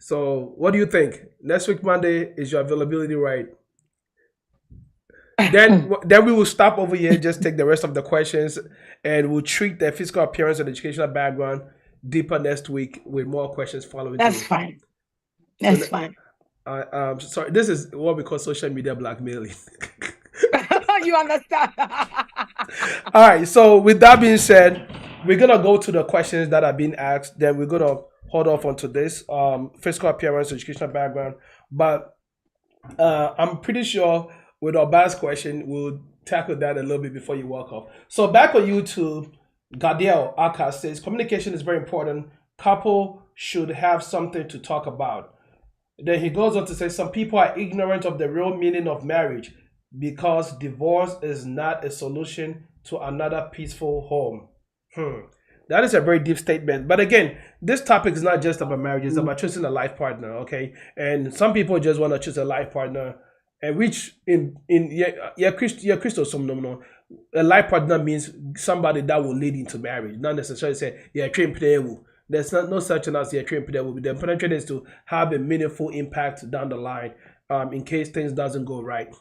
So what do you think? Next week, Monday, is your availability right? Then we will stop over here, just take the rest of the questions, and we'll treat the physical appearance and educational background deeper next week with more questions following. That's fine. That's fine. Sorry, this is what we call social media blackmailing. You understand? All right, so with that being said, we're going to go to the questions that are being asked. Then we're going to hold off onto this physical appearance, educational background. But I'm pretty sure with our last question, we'll tackle that a little bit before you walk off. So back on YouTube, Gadiel Aka says, communication is very important. Couple should have something to talk about. Then he goes on to say, some people are ignorant of the real meaning of marriage because divorce is not a solution to another peaceful home. That is a very deep statement. But again, this topic is not just about marriage, it's about choosing a life partner, okay? And some people just want to choose a life partner, and which Christos, a life partner means somebody that will lead into marriage, not necessarily say, train player. There's no such thing as train player. The intention is to have a meaningful impact down the line, in case things doesn't go right.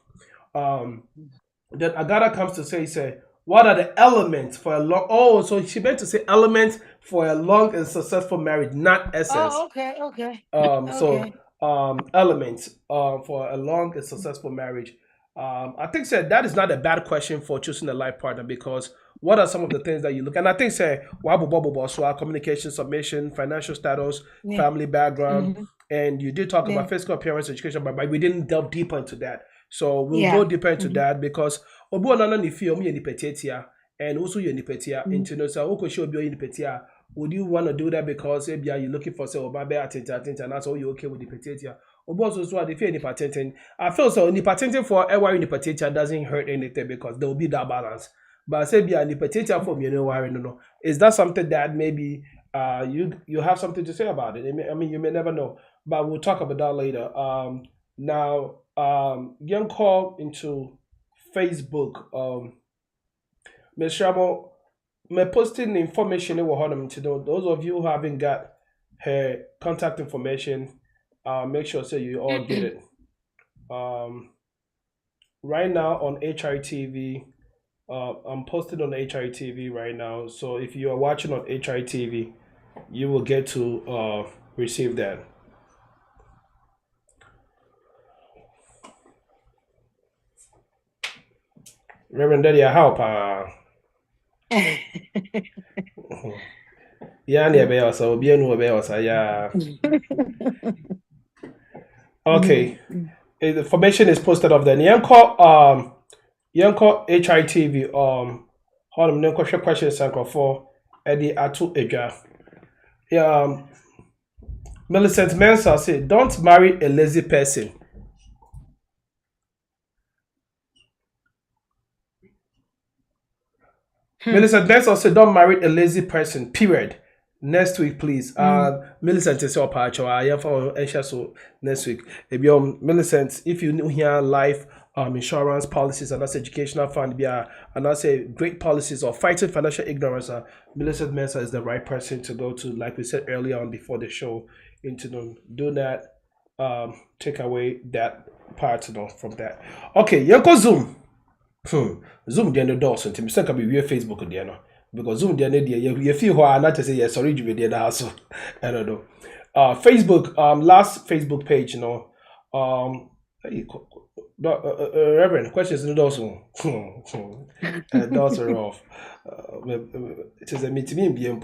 Then Agata comes to say, what are the elements for a long? Oh, so she meant to say elements for a long and successful marriage, not essence. Oh, okay. So elements for a long and successful marriage. I think that is not a bad question for choosing a life partner, because what are some of the things that you look? And I think so communication, submission, financial status, family background, and you did talk about physical appearance, education, but we didn't delve deeper into that. So we'll go deeper into that, because and also would you want to do that because maybe you're looking for say and that's all you're okay with the petitia? I feel so nipatentia for every nipatentia doesn't hurt anything, because there will be that balance. But say be a nipatentia for no. Is that something that maybe you have something to say about it? I mean, you may never know, but we'll talk about that later. Now young call into Facebook. Ms. Shamo, me posting information in Wahanam to know. Those of you who haven't got her contact information, make sure so you all get it. Right now on HITV, I'm posted on HITV right now. So if you are watching on HITV, you will get to receive that. Reverend Daddy, I help. Yeah, okay. The information is posted of the Yanko HITV hold on questions for Eddie Atu Ega. Millicent Mensah said, don't marry a lazy person. Millicent Mensah said, don't marry a lazy person, period. Next week, please. Millicent is up so next week. Millicent, if you hear life insurance policies and that's educational fund, and that's a great policies of fighting financial ignorance, Millicent Mensah is the right person to go to, like we said earlier on before the show, into do that, take away that part from that. Okay, Yanko Zoom. Zoom the doors until Mr. Can be via Facebook again. Because Zoom the you feel why not to say yes, sorry, you did also. I don't know. Facebook, last Facebook page, Reverend, questions in the doors. Doors are off. It is a meeting being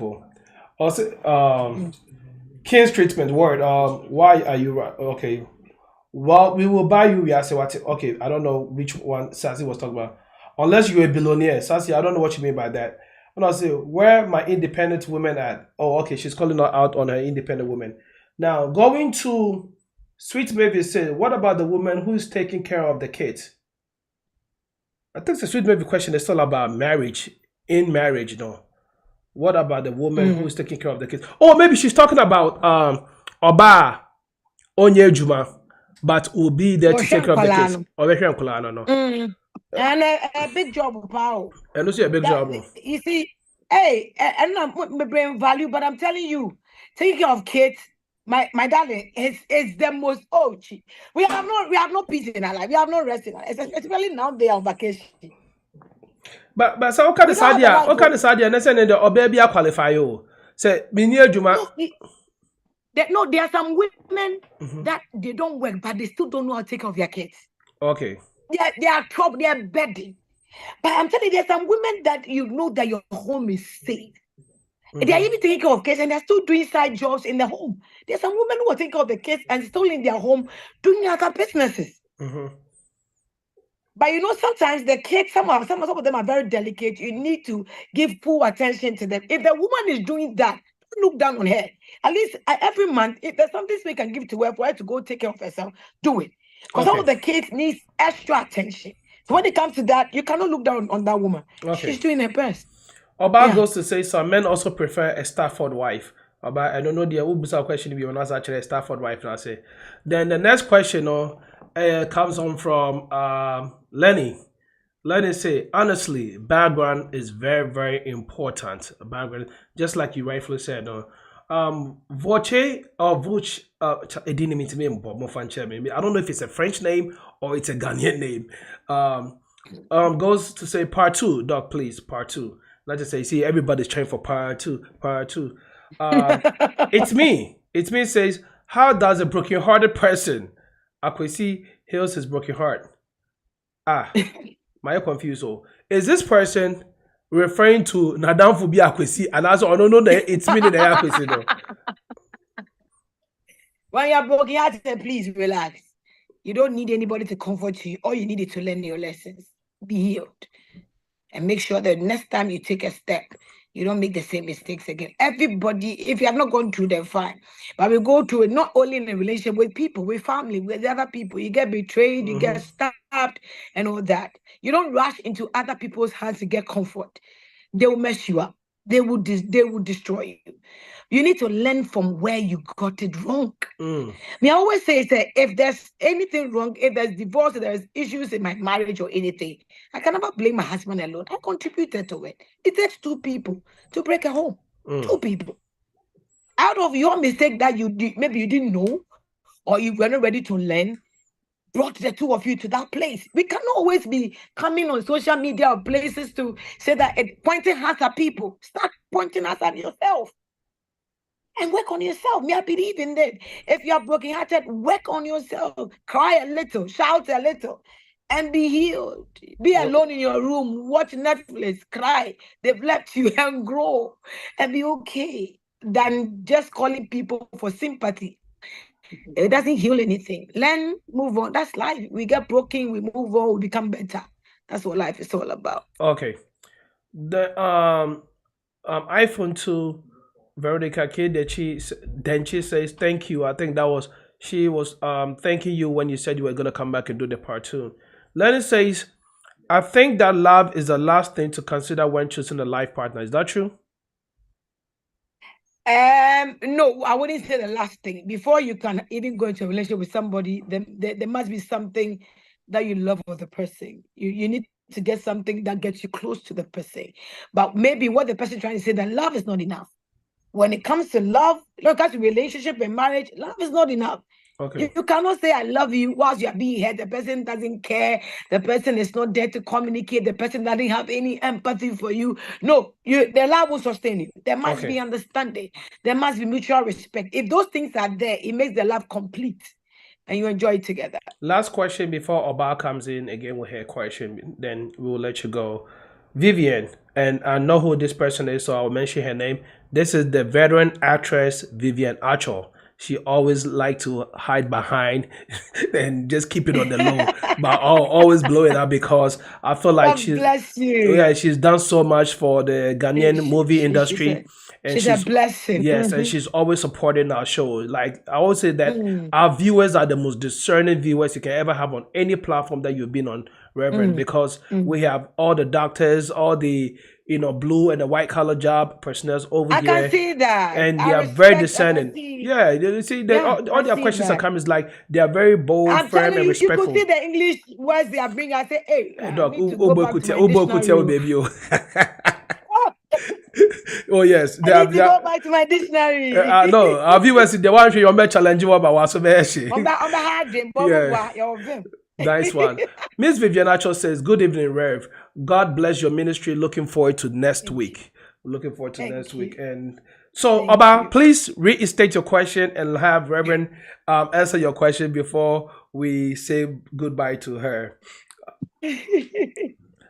also, King's treatment word. Why are you okay? Well, we will buy you. Okay, I don't know which one Sassy was talking about. Unless you're a billionaire, Sassy, I don't know what you mean by that. And I say, where my independent women at? Oh, okay, she's calling her out on her independent women. Now, going to Sweet Mavis said, what about the woman who's taking care of the kids? I think the Sweet Mavis question is all about marriage, in marriage, What about the woman who's taking care of the kids? Oh, maybe she's talking about Oba Onye Juma. But will be there to take care of the kids. And a big job, Paul. And also a big job. You see, hey, I'm not my brain value, but I'm telling you, taking care of kids, my darling, is the most cheap. We have no peace in our life. We have no rest in our life, especially now they are on vacation. But so what kind of sadia? And say the baby qualify you. Say Minia Juma. No, there are some women that they don't work, but they still don't know how to take care of their kids. Okay. They are trouble, they are bedding. But I'm telling you, there are some women that you know that your home is safe. They are even taking care of kids and they're still doing side jobs in the home. There are some women who are taking care of the kids and still in their home doing other businesses. But sometimes the kids, some of them are very delicate. You need to give full attention to them. If the woman is doing that, look down on her. At least every month, if there's something we can give to her for her to go take care of herself, do it. Because some of the kids need extra attention. So when it comes to that, you cannot look down on that woman. She's doing her best. Oba goes to say some men also prefer a Stafford wife. Oba, I don't know the Ubusa question if you want to actually a Stafford wife. I say. Then the next question comes on from Lenny. Lenny say, honestly, background is very, very important. Background, just like you rightfully said. Voce or Vuch, it didn't mean to me, I don't know if it's a French name or it's a Ghanaian name. Goes to say part two, Doc, please, part two. Let's just say, see, everybody's trying for part two, part two. It's me. It's me says, how does a broken-hearted person, Akwesi, heals his broken heart? My confused. So, is this person referring to Nadam Fubi Akwesi? And also, I don't know that it's meaning the Akwesi though. When you're broken hearted, please relax. You don't need anybody to comfort you. All you need is to learn your lessons. Be healed. And make sure that next time you take a step, you don't make the same mistakes again. Everybody, if you have not gone through them, fine. But we go through it not only in a relationship with people, with family, with other people. You get betrayed, you get stabbed, and all that. You don't rush into other people's hands to get comfort. They will mess you up. They will destroy you. You need to learn from where you got it wrong. Me, I always say that if there's anything wrong, if there's divorce, if there's issues in my marriage or anything, I can never blame my husband alone. I contributed to it. It takes two people to break a home. Two people. Out of your mistake that you did, maybe you didn't know, or you were not ready to learn, brought the two of you to that place. We cannot always be coming on social media or places to say that pointing hands at people. Start pointing hands at yourself. And work on yourself. Me, I believe in that. If you are brokenhearted, work on yourself. Cry a little, shout a little, and be healed. Be alone in your room, watch Netflix, cry. They've left you and grow and be okay than just calling people for sympathy. It doesn't heal anything. Learn, move on. That's life. We get broken, we move on, we become better. That's what life is all about. Okay. The iPhone 2 Veronica Denchi says thank you. I think she was thanking you when you said you were gonna come back and do the part two. Lenny says, I think that love is the last thing to consider when choosing a life partner. Is that true? No, I wouldn't say the last thing. Before you can even go into a relationship with somebody, there must be something that you love for the person. You need to get something that gets you close to the person. But maybe what the person trying to say, that love is not enough. When it comes to love, look at relationship and marriage, love is not enough. Okay. You cannot say I love you whilst you are being hurt. The person doesn't care. The person is not there to communicate. The person doesn't have any empathy for you. No, the love will sustain you. There must be understanding. There must be mutual respect. If those things are there, it makes the love complete and you enjoy it together. Last question before Oba comes in again with her question, then we will let you go. Vivian, and I know who this person is, so I'll mention her name. This is the veteran actress Vivian Archer. She always like to hide behind and just keep it on the low, but I'll always blow it up because I feel like she's done so much for the Ghanaian movie industry. She's a blessing. Yes, and she's always supporting our show. Like I always say that our viewers are the most discerning viewers you can ever have on any platform that you've been on, Reverend, because we have all the doctors, all the blue and the white collar job personnel over here. I can see that. And they are very discerning. Yeah, you see, all their questions are coming is like they are very bold, firm, and respectful. You could see the English words they are bringing. I say, hey, dog, baby. Oh yes, I need to go back to my dictionary. No, our viewers, they want to your challenge you about what's over here. Nice one. Miss Vivian Acho says, good evening, Rev. God bless your ministry. Looking forward to next week. Looking forward to next week. And so, Oba, please restate your question and have Reverend answer your question before we say goodbye to her.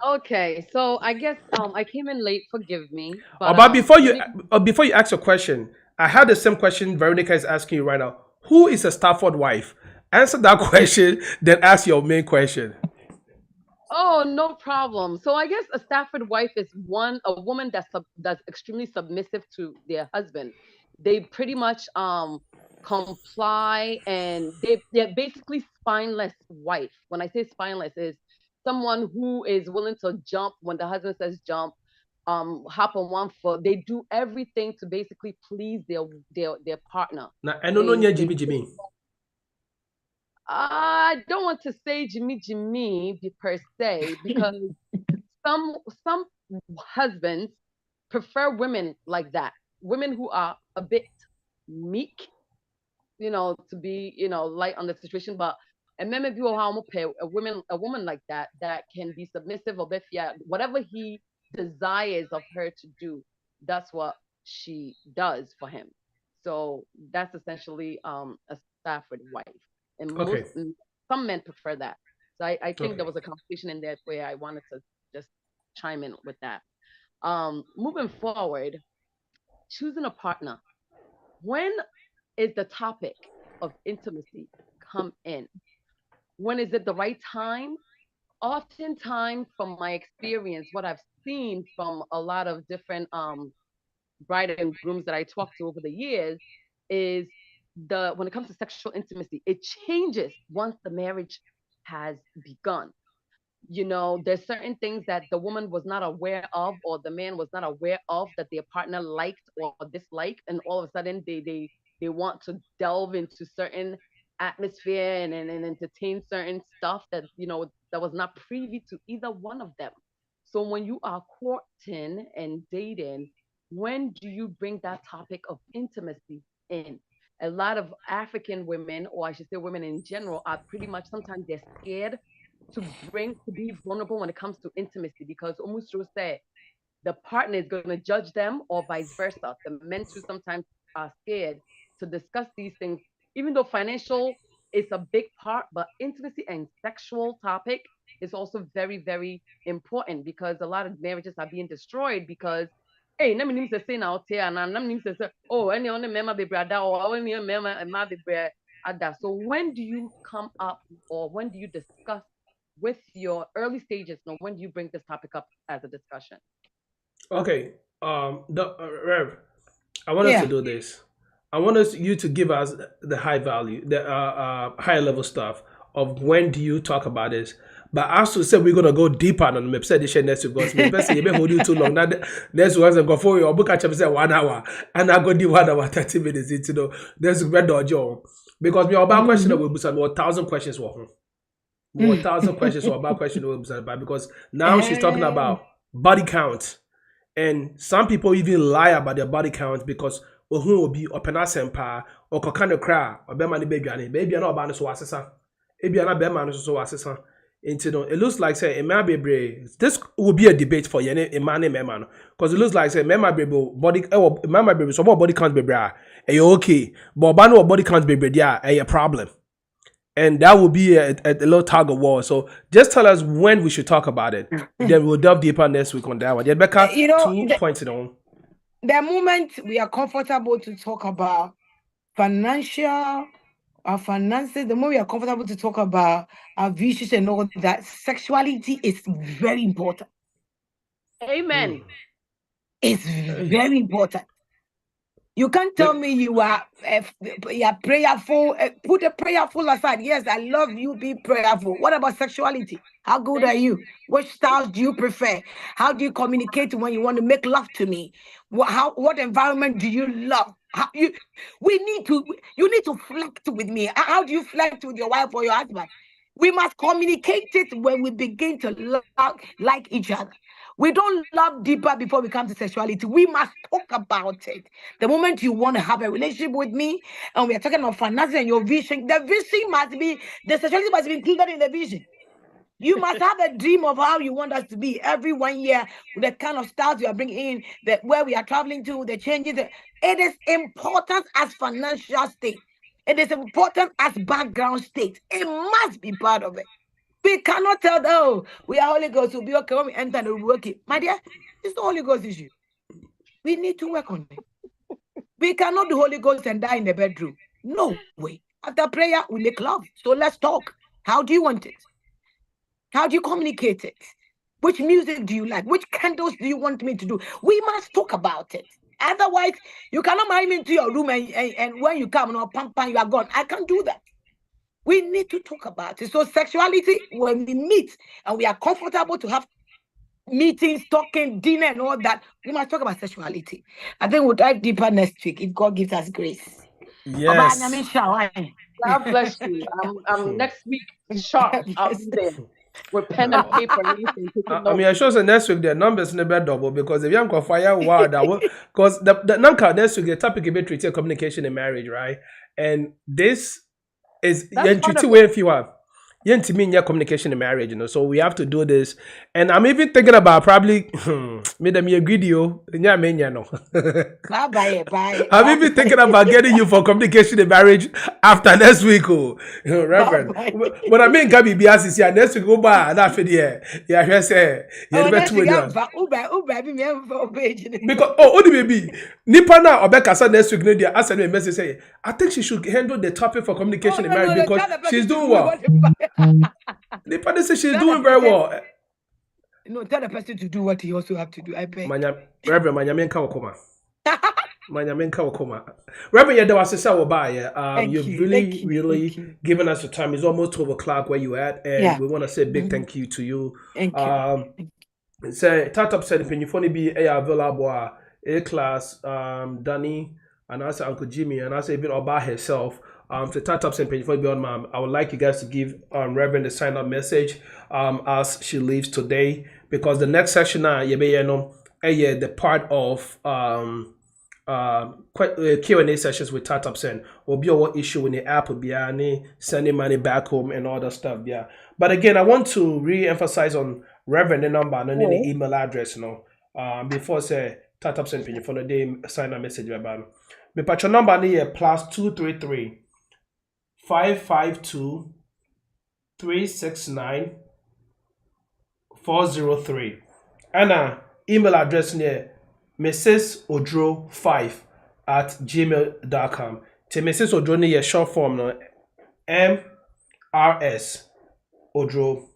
Okay, so I guess I came in late. Forgive me. But before you ask your question, I had the same question Veronica is asking you right now. Who is a Stafford wife? Answer that question, then ask your main question. Oh, no problem. So I guess a Stafford wife is a woman that's extremely submissive to their husband. They pretty much comply, and they're basically spineless wife. When I say spineless, is someone who is willing to jump when the husband says jump, hop on one foot. They do everything to basically please their partner. Now, I don't know Jimmy. I don't want to say Jimmy per se, because some husbands prefer women like that. Women who are a bit meek, to be, light on the situation. But and maybe a woman like that can be submissive or whatever he desires of her to do, that's what she does for him. So that's essentially a Stafford wife. And some men prefer that. So I think there was a conversation in there where I wanted to just chime in with that. Moving forward, choosing a partner. When is the topic of intimacy come in? When is it the right time? Oftentimes, from my experience, what I've seen from a lot of different bride and grooms that I talked to over the years is when it comes to sexual intimacy, it changes once the marriage has begun. There's certain things that the woman was not aware of, or the man was not aware of, that their partner liked or disliked, and all of a sudden they want to delve into certain atmosphere and entertain certain stuff that that was not privy to either one of them. So when you are courting and dating, when do you bring that topic of intimacy in? A lot of African women, or I should say women in general, are pretty much, sometimes they're scared to be vulnerable when it comes to intimacy, because almost say the partner is going to judge them, or vice versa. The men too sometimes are scared to discuss these things, even though financial is a big part, but intimacy and sexual topic is also very, very important, because a lot of marriages are being destroyed because, hey, let me say now, oh, any on the member be brother, or any member be brother. So when do you come up, or when do you discuss with your early stages? Now, when do you bring this topic up as a discussion? Okay, Rev, I want us to do this. I want you to give us the high value, the high level stuff of when do you talk about this. But as we said, we're gonna go deeper on the website next week, because maybe you may hold you too long. Now, next week, go for your book. I say 1 hour, and I go do 1 hour 30 minutes into there's red or Joe, because we are about question that will be 1,000 questions for him. 1,000 questions or about question will be about, because now she's talking about body count, and some people even lie about their body count because who will be open asempa or kokana cry or be money baby and baby no ba no so asesa e bia na be man so asesa. It looks like say this will be a debate for a man and man, because it looks like say body so body count baby okay, but body count baby a problem, and that will be a little tug of war. So just tell us when we should talk about it, then we'll delve deeper next week on that one. Becca, 2 points on. The moment we are comfortable to talk about our finances, the more we are comfortable to talk about our views and all that, sexuality is very important. Amen. It's very important. You can't tell me you are prayerful. Put a prayerful aside. Yes, I love you. Be prayerful. What about sexuality? How good are you? Which styles do you prefer? How do you communicate when you want to make love to me? What environment do you love? You need to flirt with me. How do you flirt with your wife or your husband? We must communicate it when we begin to like each other. We don't love deeper before we come to sexuality. We must talk about it. The moment you want to have a relationship with me, and we are talking about finances and your vision, the sexuality must be included in the vision. You must have a dream of how you want us to be every 1 year, with the kind of styles you are bringing in, where we are traveling to, the changes. It is important as financial state. It is important as background state. It must be part of it. We cannot tell, we are Holy Ghost, will be okay when we enter the working. My dear, it's the Holy Ghost issue. We need to work on it. We cannot do Holy Ghost and die in the bedroom. No way. After prayer, we make love. So let's talk. How do you want it? How do you communicate it? Which music do you like? Which candles do you want me to do? We must talk about it. Otherwise, you cannot marry me into your room and when you come, pam, you are gone. I can't do that. We need to talk about it. So sexuality, when we meet and we are comfortable to have meetings, talking, dinner, and all that. We must talk about sexuality. I think we'll dive deeper next week if God gives us grace. Yes. God bless you. I'm next week sharp. I'll be there with pen and paper and everything. I mean, I sure say next week the numbers never double because if you have fire wow that will because the next week the topic is treated communication in marriage, right? And this is if you have communication in marriage, so we have to do this. And I'm even thinking about probably me them agree you. Bye. I'm even thinking about getting you for communication in marriage after next week, Reverend. But I mean, Gabi Biasi here next week go by and after the yeah, say next week because only baby nipa na obekasa next week no dia ask me message say I think she should handle the topic for communication in marriage because she's doing well. Nipa say she's doing very well. No, tell the person to do what he also have to do. I beg. Reverend Manyamenka Okoma. Manyamenka Okoma. Reverend Yadawasisa Wabaya, you've really given us your time. It's almost 12 o'clock where you at, and we want to say a big thank you to you. Thank you. Say Tatop said if you funny be available A class, Danny, and I say Uncle Jimmy, and I say even Oba herself. So Tatop said before beyond mom, I would like you guys to give Reverend the sign up message as she leaves today, because the next session now the part of Q&A sessions with Tatop Sen will be what issue in the app will be sending money back home and all that stuff. Yeah. But again, I want to re-emphasize on Reverend the number and then the email address, before say Tatop Sen pin for the day sign a message about me patch number ni +233 552 369 403 and email address near mrsodro5@gmail.com. To Mrs. Odro ni short form no MRS Odro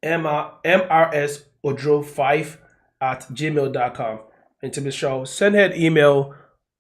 MRS Odro5@gmail.com. And to Michelle, send her an email,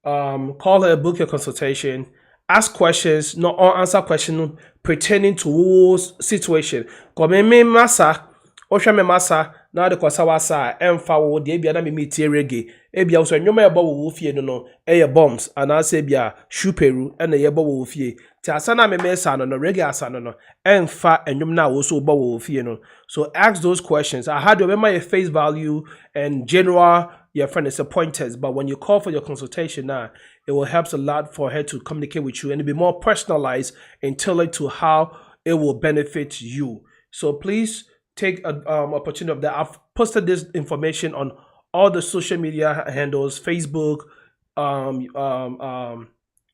call her, book your consultation, ask questions, not all answer questions pertaining to situation. Come me massa, Osha me massa. Now the kwasawasa emfa wo de bia na me metie reggae e bia so nwoma eba wo fie no eye bombs and I say bia shuperu na ye bo wo fie ti asana me mesa no reggae asana no emfa enwom na wo so bo wo fie no. So ask those questions. I had to remember your face value and general your friend is pointers, but when you call for your consultation now, it will help a lot for her to communicate with you and be more personalized and tailored to how it will benefit you. So please take an opportunity of that. I've posted this information on all the social media handles, Facebook,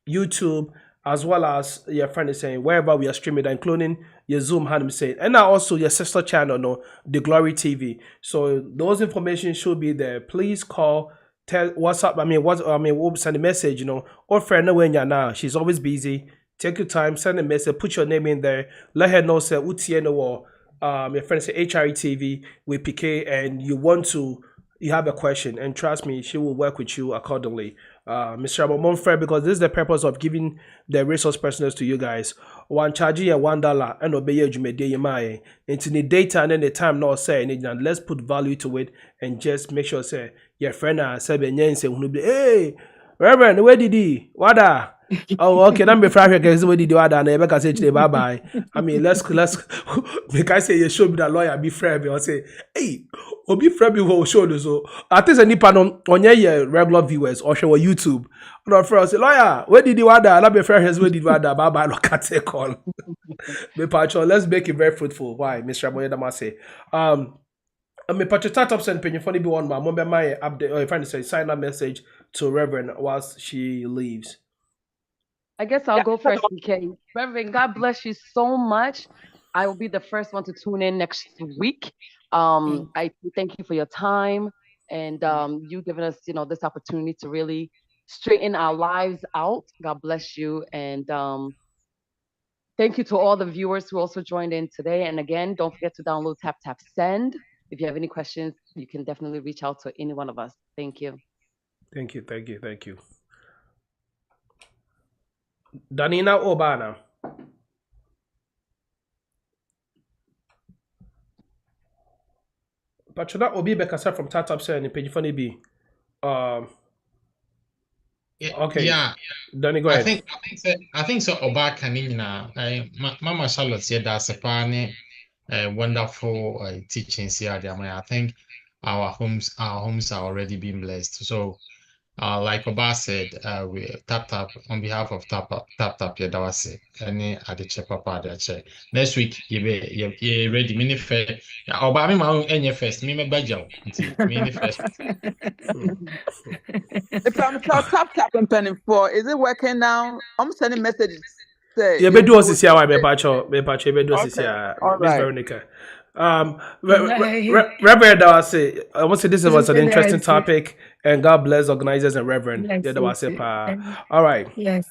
YouTube, as well as your friend is saying wherever we are streaming, including your Zoom hand saying, and now also your sister channel, no, the Glory TV. So those information should be there. Please call, tell WhatsApp. We'll send a message, or friend when you're now. She's always busy. Take your time, send a message, put your name in there, let her know say your friend say HRE TV with PK and you have a question, and trust me, she will work with you accordingly. Mr. Monfred, because this is the purpose of giving the resource personals to you guys. One charge you $1 and obey you may day my into the data and then the time not say and let's put value to it and just make sure say your friend say hey Reverend, where did he? Wada? Oh, okay. Then before I guess what did you add? And I say bye bye. I mean, let's because say you show me that lawyer be friend. Or say, hey, or be friend will show you. So at least any pan on your regular viewers or show YouTube. No, first say lawyer, where did you add? And I be friend where did you add? Bye bye. Look at take call. Be patcho. Let's make it very fruitful. Why, Mr. Moyeda say. Me patcho start up send penny funny be one man. Remember my update or if I say sign up message to Reverend whilst she leaves. I guess I'll go first, BK. Reverend, God bless you so much. I will be the first one to tune in next week. I thank you for your time and you giving us, this opportunity to really straighten our lives out. God bless you. And thank you to all the viewers who also joined in today. And again, don't forget to download Tap Tap Send. If you have any questions, you can definitely reach out to any one of us. Thank you. Thank you. Danina Obana. But that will be Bekasa from Tatap Sen and page funny B. Okay. Yeah. Danny, go ahead. I think so. Oba Kanina, Mama Charlotte said that's a pani, wonderful teachings here. I think our homes are already being blessed. So, like Oba said, we tap on behalf of tap yeah, that was it. Any at the check papa the check. Next week, you ready. Mini fair. Oba me my own any first. Me bajo. Mini first. If I'm tap and penning for, is it working now? I'm sending messages. Say, Yeah, be do us this year. Why be patcho? Be do us this Okay. year. All Miss right. Veronica. Reverend, I say, I want to say this was an interesting topic, and God bless organizers and Reverend. Yeah, that was it. All right. Yes.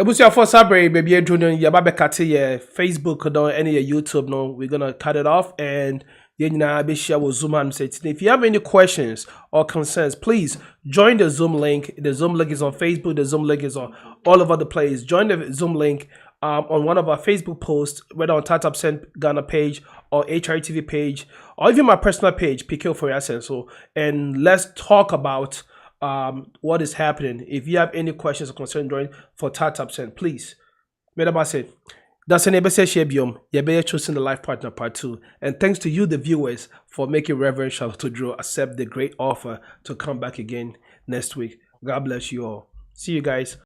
Ebusia for Sabre, baby, you're doing your Babekati, yeah, Facebook, no, any YouTube, no, we're gonna cut it off and be share with Zoom and say today. If you have any questions or concerns, please join the Zoom link. The Zoom link is on Facebook, the Zoom link is on all over the place. Join the Zoom link on one of our Facebook posts, whether on Tatap Send Ghana page or HRTV page, or even my personal page, PK for your so and let's talk about what is happening. If you have any questions or concerns join for Tatap Send, please. Medaba said, that's an EBC Shebium, Yebe choosing the life partner part 2. And thanks to you, the viewers, for making Reverend Charlotte Drew accept the great offer to come back again next week. God bless you all. See you guys.